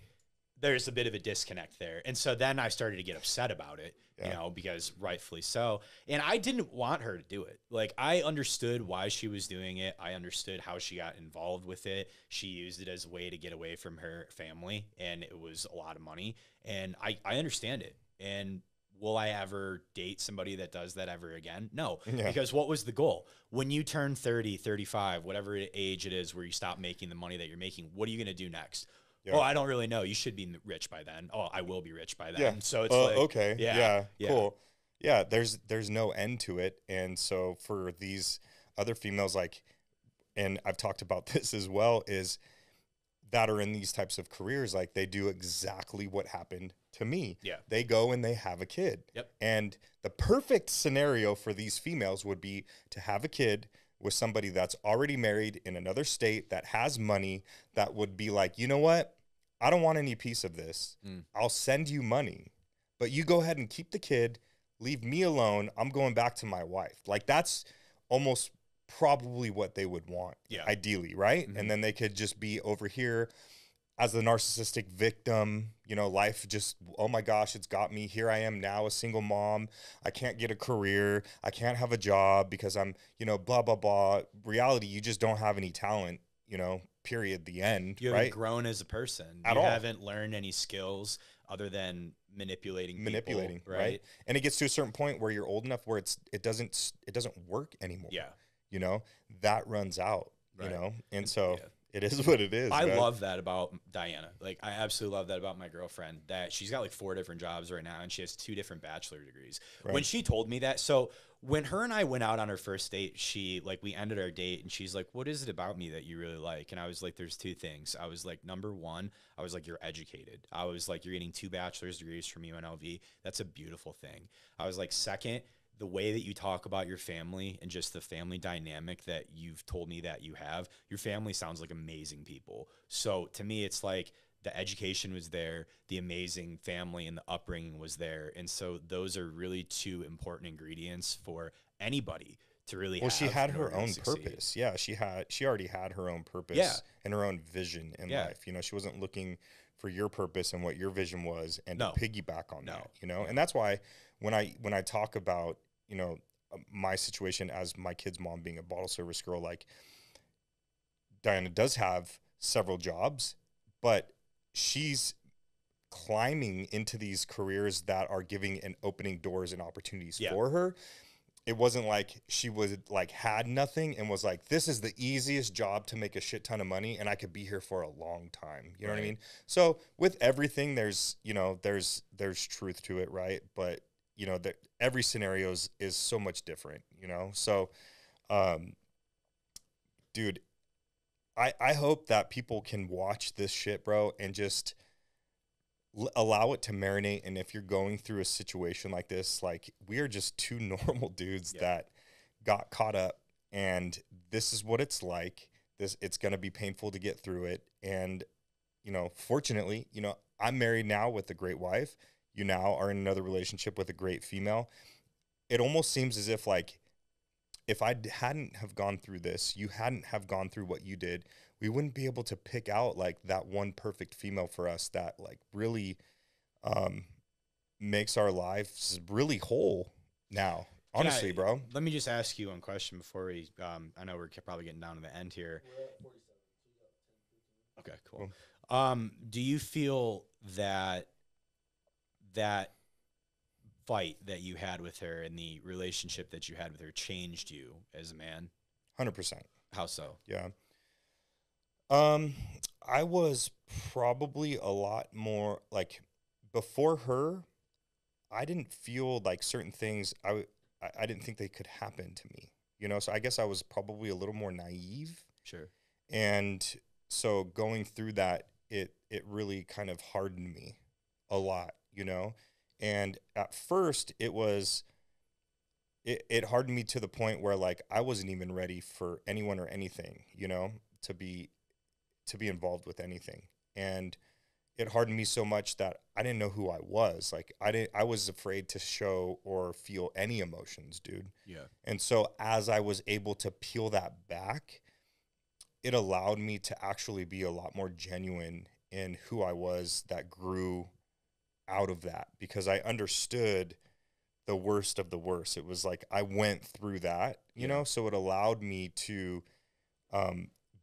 there's a bit of a disconnect there. And so then I started to get upset about it, you know, because rightfully so. And I didn't want her to do it. Like, I understood why she was doing it. I understood how she got involved with it. She used it as a way to get away from her family, and it was a lot of money. And I understand it. And will I ever date somebody that does that ever again? No, because what was the goal? When you turn 30, 35, whatever age it is where you stop making the money that you're making, what are you going to do next? Oh, I don't really know. You should be rich by then. Oh, I will be rich by then. Yeah. So it's like, okay. Cool. Yeah. There's no end to it. And so for these other females, like, and I've talked about this as well, is that are in these types of careers, like they do exactly what happened to me. Yeah. They go and they have a kid. Yep. And the perfect scenario for these females would be to have a kid with somebody that's already married in another state that has money, that would be like, you know what? I don't want any piece of this. I'll send you money, but you go ahead and keep the kid, leave me alone. I'm going back to my wife. Like, that's almost probably what they would want, ideally, right? And then they could just be over here as the narcissistic victim, you know, life just, oh my gosh, it's got me. Here I am now, a single mom. I can't get a career. I can't have a job because I'm, you know, blah, blah, blah. Reality, you just don't have any talent, you know, period, the end. You haven't grown as a person. At you all. Haven't learned any skills other than manipulating people, right? And it gets to a certain point where you're old enough where it doesn't work anymore. Yeah. You know, that runs out, right. You know? And so it is what it is. I love that about Diana. Like, I absolutely love that about my girlfriend, that she's got like 4 different jobs right now and she has 2 different bachelor degrees. Right. When she told me that, so when her and I went out on our first date, we ended our date and she's like, what is it about me that you really like? And I was like, there's 2 things. I was like, number 1, I was like, you're educated. I was like, you're getting 2 bachelor's degrees from UNLV. That's a beautiful thing. I was like, second, the way that you talk about your family and just the family dynamic that you've told me that you have, your family sounds like amazing people. So to me, it's like the education was there, the amazing family and the upbringing was there. And so those are really 2 important ingredients for anybody to really have. Well, she had her own purpose. Yeah, she already had her own purpose and her own vision in life. You know, she wasn't looking for your purpose and what your vision was and to piggyback on that, you know? And that's why when I talk about, you know, my situation as my kid's mom being a bottle service girl, like, Diana does have several jobs, but she's climbing into these careers that are giving and opening doors and opportunities for her. It wasn't like she was like had nothing and was like, this is the easiest job to make a shit ton of money and I could be here for a long time. You know what I mean? So with everything, there's, you know, there's truth to it, right? But you know, that every scenario is so much different, you know? So, dude, I hope that people can watch this shit, bro, and just allow it to marinate. And if you're going through a situation like this, like, we are just 2 normal dudes that got caught up, and this is what it's like. It's going to be painful to get through it. And, you know, fortunately, you know, I'm married now with a great wife. You now are in another relationship with a great female. It almost seems as if, like, if I hadn't have gone through this, you hadn't have gone through what you did, we wouldn't be able to pick out like that one perfect female for us that like really makes our lives really whole now. Honestly, bro. Let me just ask you one question before we, I know we're probably getting down to the end here. We're at 47. So you got 10, 15. Okay, cool. Do you feel that fight that you had with her and the relationship that you had with her changed you as a man? 100%. How so? Yeah. I was probably a lot more like, before her, I didn't feel like certain things, I didn't think they could happen to me, you know? So I guess I was probably a little more naive. Sure. And so going through that, it really kind of hardened me a lot, you know? And at first it hardened me to the point where like I wasn't even ready for anyone or anything, you know, to be involved with anything. And it hardened me so much that I didn't know who I was. Like I was afraid to show or feel any emotions, dude. Yeah. And so as I was able to peel that back, it allowed me to actually be a lot more genuine in who I was, that grew out of that, because I understood the worst of the worst. It was like I went through that, you know, so it allowed me to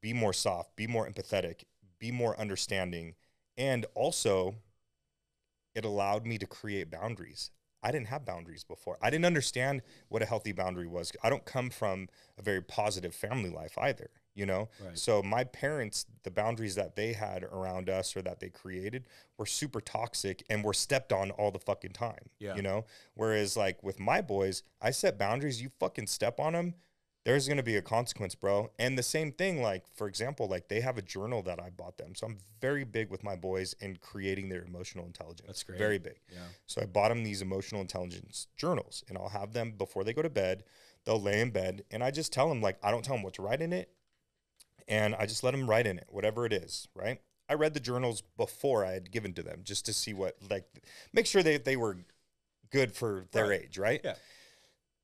be more soft, be more empathetic, be more understanding. And also it allowed me to create boundaries. I didn't have boundaries before. I didn't understand what a healthy boundary was. I don't come from a very positive family life either, you know? Right. So my parents, the boundaries that they had around us or that they created were super toxic and were stepped on all the fucking time, you know? Whereas like with my boys, I set boundaries, you fucking step on them, there's going to be a consequence, bro. And the same thing, like, for example, like they have a journal that I bought them. So I'm very big with my boys in creating their emotional intelligence. That's great. Very big. Yeah. So I bought them these emotional intelligence journals, and I'll have them before they go to bed. They'll lay in bed, and I just tell them, like, I don't tell them what to write in it, and I just let them write in it, whatever it is, right? I read the journals before I had given to them just to see what, like, make sure they were good for their age, right? Yeah.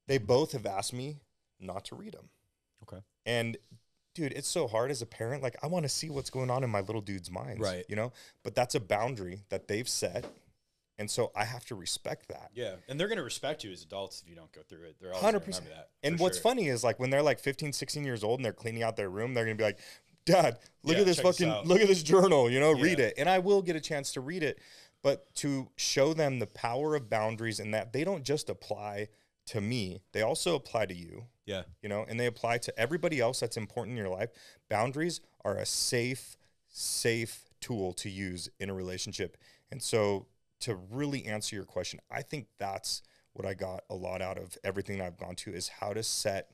They both have asked me not to read them. Okay. And dude, it's so hard as a parent. Like, I want to see what's going on in my little dude's minds, Right. you know? But that's a boundary that they've set. And so I have to respect that. Yeah. And they're going to respect you as adults if you don't go through it. They're always 100%. going to remember that. And what's funny is, like, when they're like 15, 16 years old and they're cleaning out their room, they're going to be like, Dad, look at this look at this journal, you know, read it. And I will get a chance to read it. But to show them the power of boundaries and that they don't just apply to me, they also apply to you. Yeah. You know, and they apply to everybody else that's important in your life. Boundaries are a safe tool to use in a relationship. And so to really answer your question, I think that's what I got a lot out of everything I've gone to, is how to set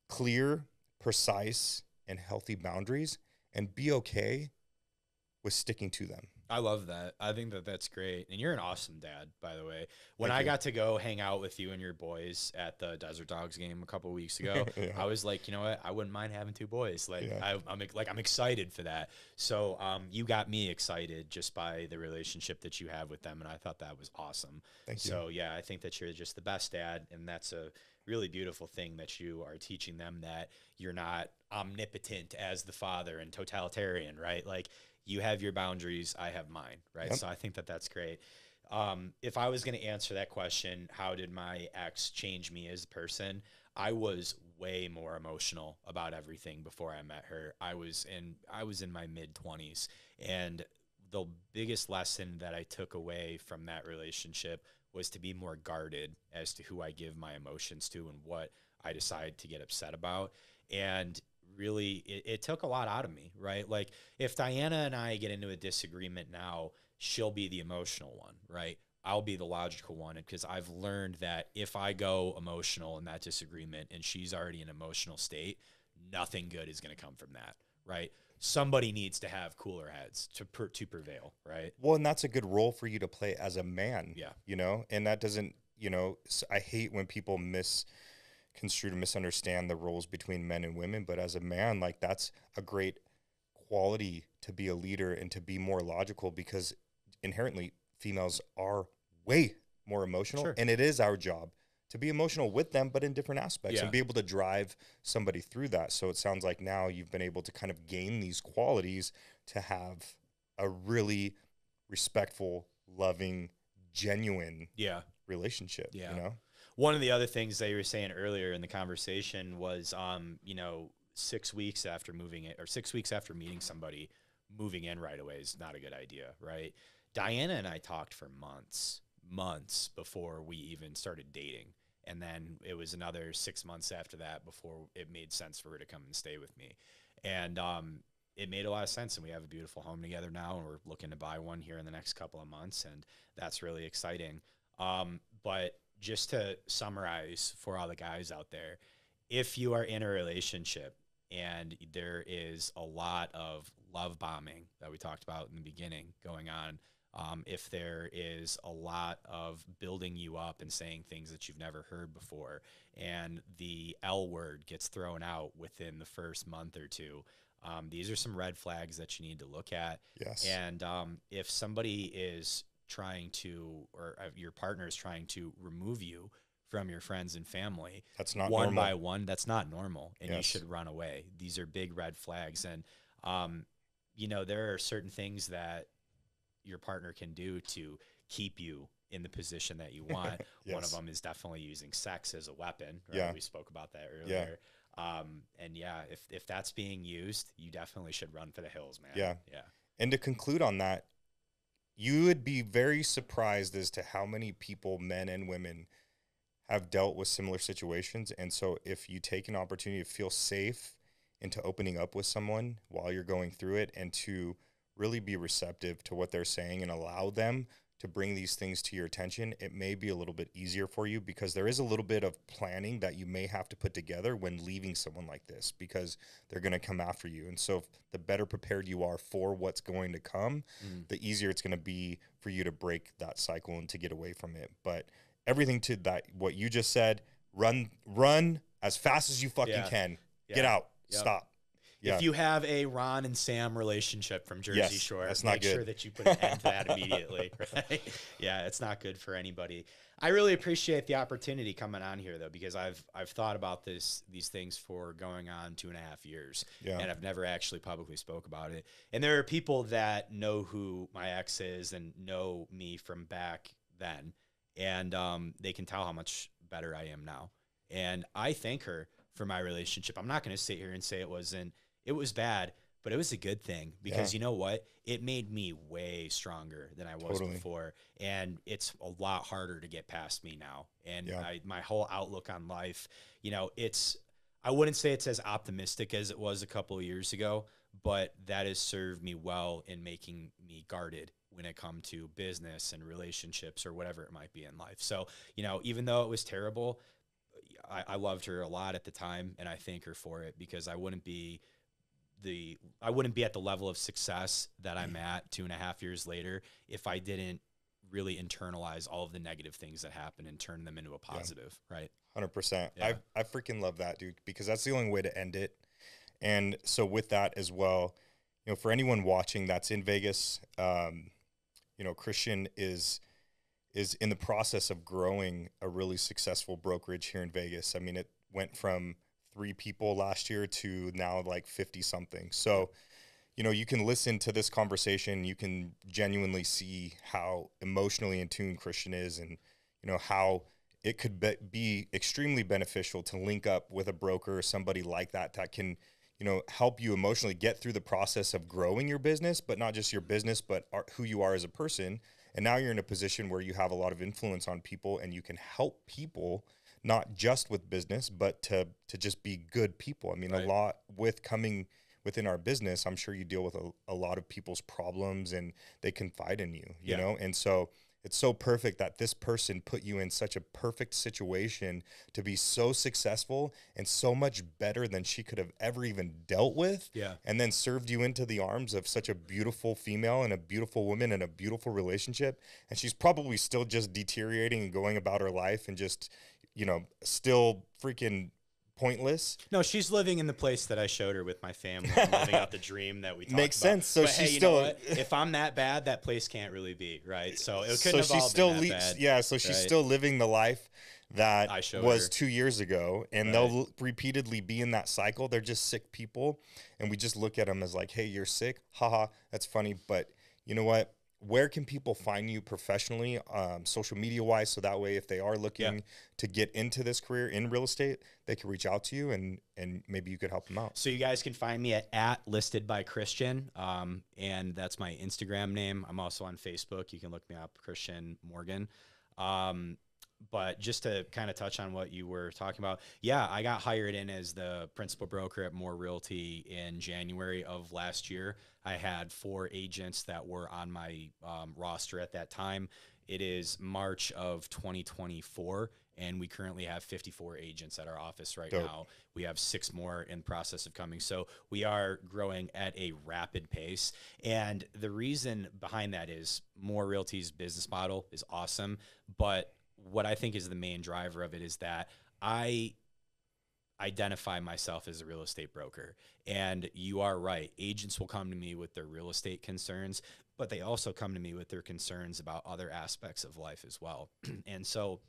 clear, precise, and healthy boundaries and be okay with sticking to them. I love that. I think that that's great. And you're an awesome dad, by the way. When Thank I you. got to go hang out with you and your boys at the Desert Dogs game a couple of weeks ago, Yeah. I was like, you know what? I wouldn't mind having 2 boys. Like, Yeah. I'm excited for that. So you got me excited just by the relationship that you have with them, and I thought that was awesome. Thank you. So yeah, I think that you're just the best dad, and that's a really beautiful thing that you are teaching them, that you're not omnipotent as the father and totalitarian, right? Like, you have your boundaries, I have mine, right? Yep. So I think that that's great. If I was going to answer that question, how did my ex change me as a person? I was way more emotional about everything before I met her. I was in my mid-20s, and the biggest lesson that I took away from that relationship was to be more guarded as to who I give my emotions to and what I decide to get upset about. And really, it took a lot out of me, right? Like, if Diana and I get into a disagreement now, she'll be the emotional one, right? I'll be the logical one, because I've learned that if I go emotional in that disagreement and she's already in an emotional state, nothing good is going to come from that, right? Somebody needs to have cooler heads to prevail, right? Well, and that's a good role for you to play as a man. Yeah. You know, and that doesn't, you know, I hate when people misconstrue to misunderstand the roles between men and women, but as a man, like, that's a great quality to be a leader and to be more logical, because inherently females are way more emotional. Sure. And it is our job to be emotional with them, but in different aspects, Yeah. and be able to drive somebody through that. So it sounds like now you've been able to kind of gain these qualities to have a really respectful, loving, genuine Yeah. relationship. Yeah. You know? One of the other things that you were saying earlier in the conversation was, 6 weeks after moving in, or 6 weeks after meeting somebody, moving in right away is not a good idea, right? Diana and I talked for months before we even started dating. And then it was another 6 months after that before it made sense for her to come and stay with me. And it made a lot of sense. And we have a beautiful home together now, and we're looking to buy one here in the next couple of months. And that's really exciting. But just to summarize for all the guys out there, if you are in a relationship and there is a lot of love bombing that we talked about in the beginning going on, if there is a lot of building you up and saying things that you've never heard before, and the L word gets thrown out within the first month or two, these are some red flags that you need to look at. Yes. And if somebody is trying to, or your partner is trying to remove you from your friends and family, That's not one normal. by one, that's not normal, and you Yes. should run away. These are big red flags. And there are certain things that your partner can do to keep you in the position that you want. One of Yes. them is definitely using sex as a weapon, right? Yeah. We spoke about that earlier. If that's being used, you definitely should run for the hills, man. Yeah. Yeah. And to conclude on that, you would be very surprised as to how many people, men and women, have dealt with similar situations. And so if you take an opportunity to feel safe into opening up with someone while you're going through it, and to really be receptive to what they're saying and allow them to bring these things to your attention, it may be a little bit easier for you, because there is a little bit of planning that you may have to put together when leaving someone like this, because they're going to come after you. And so the better prepared you are for what's going to come, the easier it's going to be for you to break that cycle and to get away from it. But everything to that, what you just said, run as fast as you fucking Yeah. can. Yeah. Get out. Yep. Stop. Yeah. If you have a Ron and Sam relationship from Jersey Shore, that's not make good. sure that you put an end to that immediately, right? Yeah, it's not good for anybody. I really appreciate the opportunity coming on here, though, because I've thought about these things for going on 2.5 years, and I've never actually publicly spoke about it. And there are people that know who my ex is and know me from back then, and they can tell how much better I am now. And I thank her for my relationship. I'm not going to sit here and say it was bad, but it was a good thing, because you know what? It made me way stronger than I was before. And it's a lot harder to get past me now. And my whole outlook on life, you know, I wouldn't say it's as optimistic as it was a couple of years ago, but that has served me well in making me guarded when it comes to business and relationships or whatever it might be in life. So, you know, even though it was terrible, I loved her a lot at the time, and I thank her for it, because I wouldn't be at the level of success that I'm at 2.5 years later if I didn't really internalize all of the negative things that happen and turn them into a positive, right? 100%. I freaking love that, dude, because that's the only way to end it. And so with that as well, you know, for anyone watching that's in Vegas, you know, Christian is in the process of growing a really successful brokerage here in Vegas. I mean, it went from 3 people last year to now like 50 something. So, you know, you can listen to this conversation, you can genuinely see how emotionally in tune Christian is, and, you know, how it could be extremely beneficial to link up with a broker or somebody like that can, you know, help you emotionally get through the process of growing your business, but not just your business, but who you are as a person. And now you're in a position where you have a lot of influence on people, and you can help people, not just with business, but to just be good people. I mean, a lot with coming within our business, I'm sure you deal with a lot of people's problems, and they confide in you, you know? And so it's so perfect that this person put you in such a perfect situation to be so successful and so much better than she could have ever even dealt with. Yeah. And then served you into the arms of such a beautiful female and a beautiful woman and a beautiful relationship. And she's probably still just deteriorating and going about her life and just, you know, still freaking pointless. No, she's living in the place that I showed her with my family, and living out the dream that we talked Makes about. sense. So but she's hey, you still, know what? If I'm that bad, that place can't really be, right? So it couldn't have she's all still been that bad. Yeah, so she's still living the life that I showed was her. 2 years ago, and they'll repeatedly be in that cycle. They're just sick people, and we just look at them as like, hey, you're sick, haha, that's funny. But you know what? Where can people find you professionally, social media wise? So that way, if they are looking to get into this career in real estate, they can reach out to you, and maybe you could help them out. So you guys can find me at listed by Christian, and that's my Instagram name. I'm also on Facebook. You can look me up, Christian Morgan. But just to kind of touch on what you were talking about, I got hired in as the principal broker at More Realty in January of last year. I had 4 agents that were on my roster at that time. It is March of 2024, and we currently have 54 agents at our office right now. We have 6 more in process of coming. So we are growing at a rapid pace. And the reason behind that is More Realty's business model is awesome, but what I think is the main driver of it is that I identify myself as a real estate broker. And you are right. Agents will come to me with their real estate concerns, but they also come to me with their concerns about other aspects of life as well. And so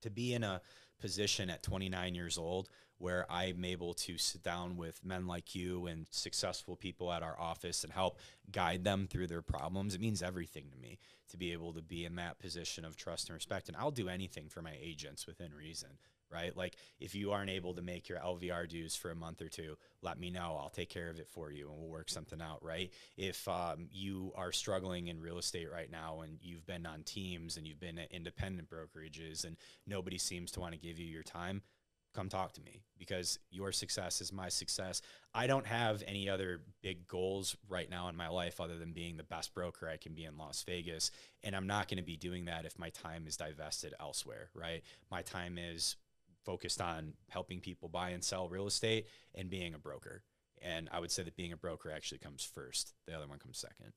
to be in a position at 29 years old where I'm able to sit down with men like you and successful people at our office and help guide them through their problems, it means everything to me to be able to be in that position of trust and respect. And I'll do anything for my agents within reason, right? Like if you aren't able to make your LVR dues for a month or 2, let me know. I'll take care of it for you and we'll work something out, right? If you are struggling in real estate right now and you've been on teams and you've been at independent brokerages and nobody seems to want to give you your time, come talk to me, because your success is my success. I don't have any other big goals right now in my life other than being the best broker I can be in Las Vegas. And I'm not going to be doing that if my time is divested elsewhere, right? My time is focused on helping people buy and sell real estate and being a broker. And I would say that being a broker actually comes first. The other one comes second.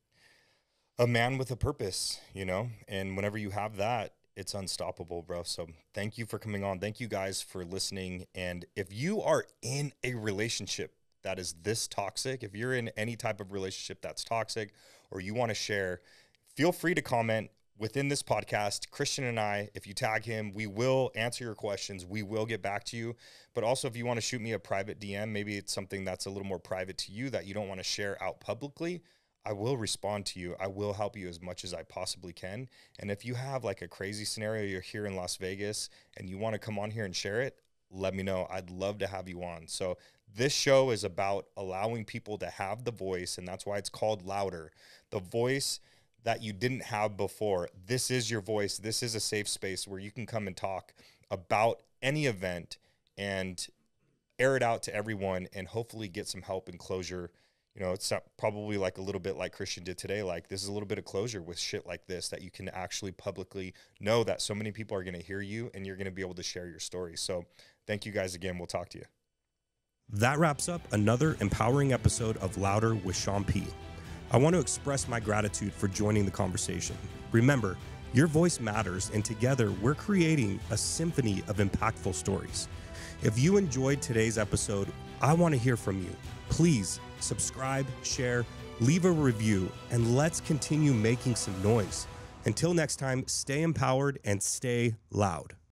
A man with a purpose, you know, and whenever you have that, it's unstoppable, bro. So thank you for coming on. Thank you guys for listening. And if you are in a relationship that is this toxic, if you're in any type of relationship that's toxic or you want to share, feel free to comment within this podcast. Christian and I, if you tag him, we will answer your questions. We will get back to you. But also, if you want to shoot me a private DM, maybe it's something that's a little more private to you that you don't want to share out publicly, I will respond to you. I will help you as much as I possibly can. And if you have like a crazy scenario, you're here in Las Vegas and you want to come on here and share it, let me know. I'd love to have you on. So this show is about allowing people to have the voice, and that's why it's called Loudr. The voice that you didn't have before. This is your voice. This is a safe space where you can come and talk about any event and air it out to everyone and hopefully get some help and closure. You know, it's probably like a little bit like Christian did today. Like, this is a little bit of closure with shit like this, that you can actually publicly know that so many people are going to hear you and you're going to be able to share your story. So thank you guys again. We'll talk to you. That wraps up another empowering episode of Loudr with Sean P. I want to express my gratitude for joining the conversation. Remember, your voice matters, and together we're creating a symphony of impactful stories. If you enjoyed today's episode, I want to hear from you. Please subscribe, share, leave a review, and let's continue making some noise. Until next time, stay empowered and stay loud.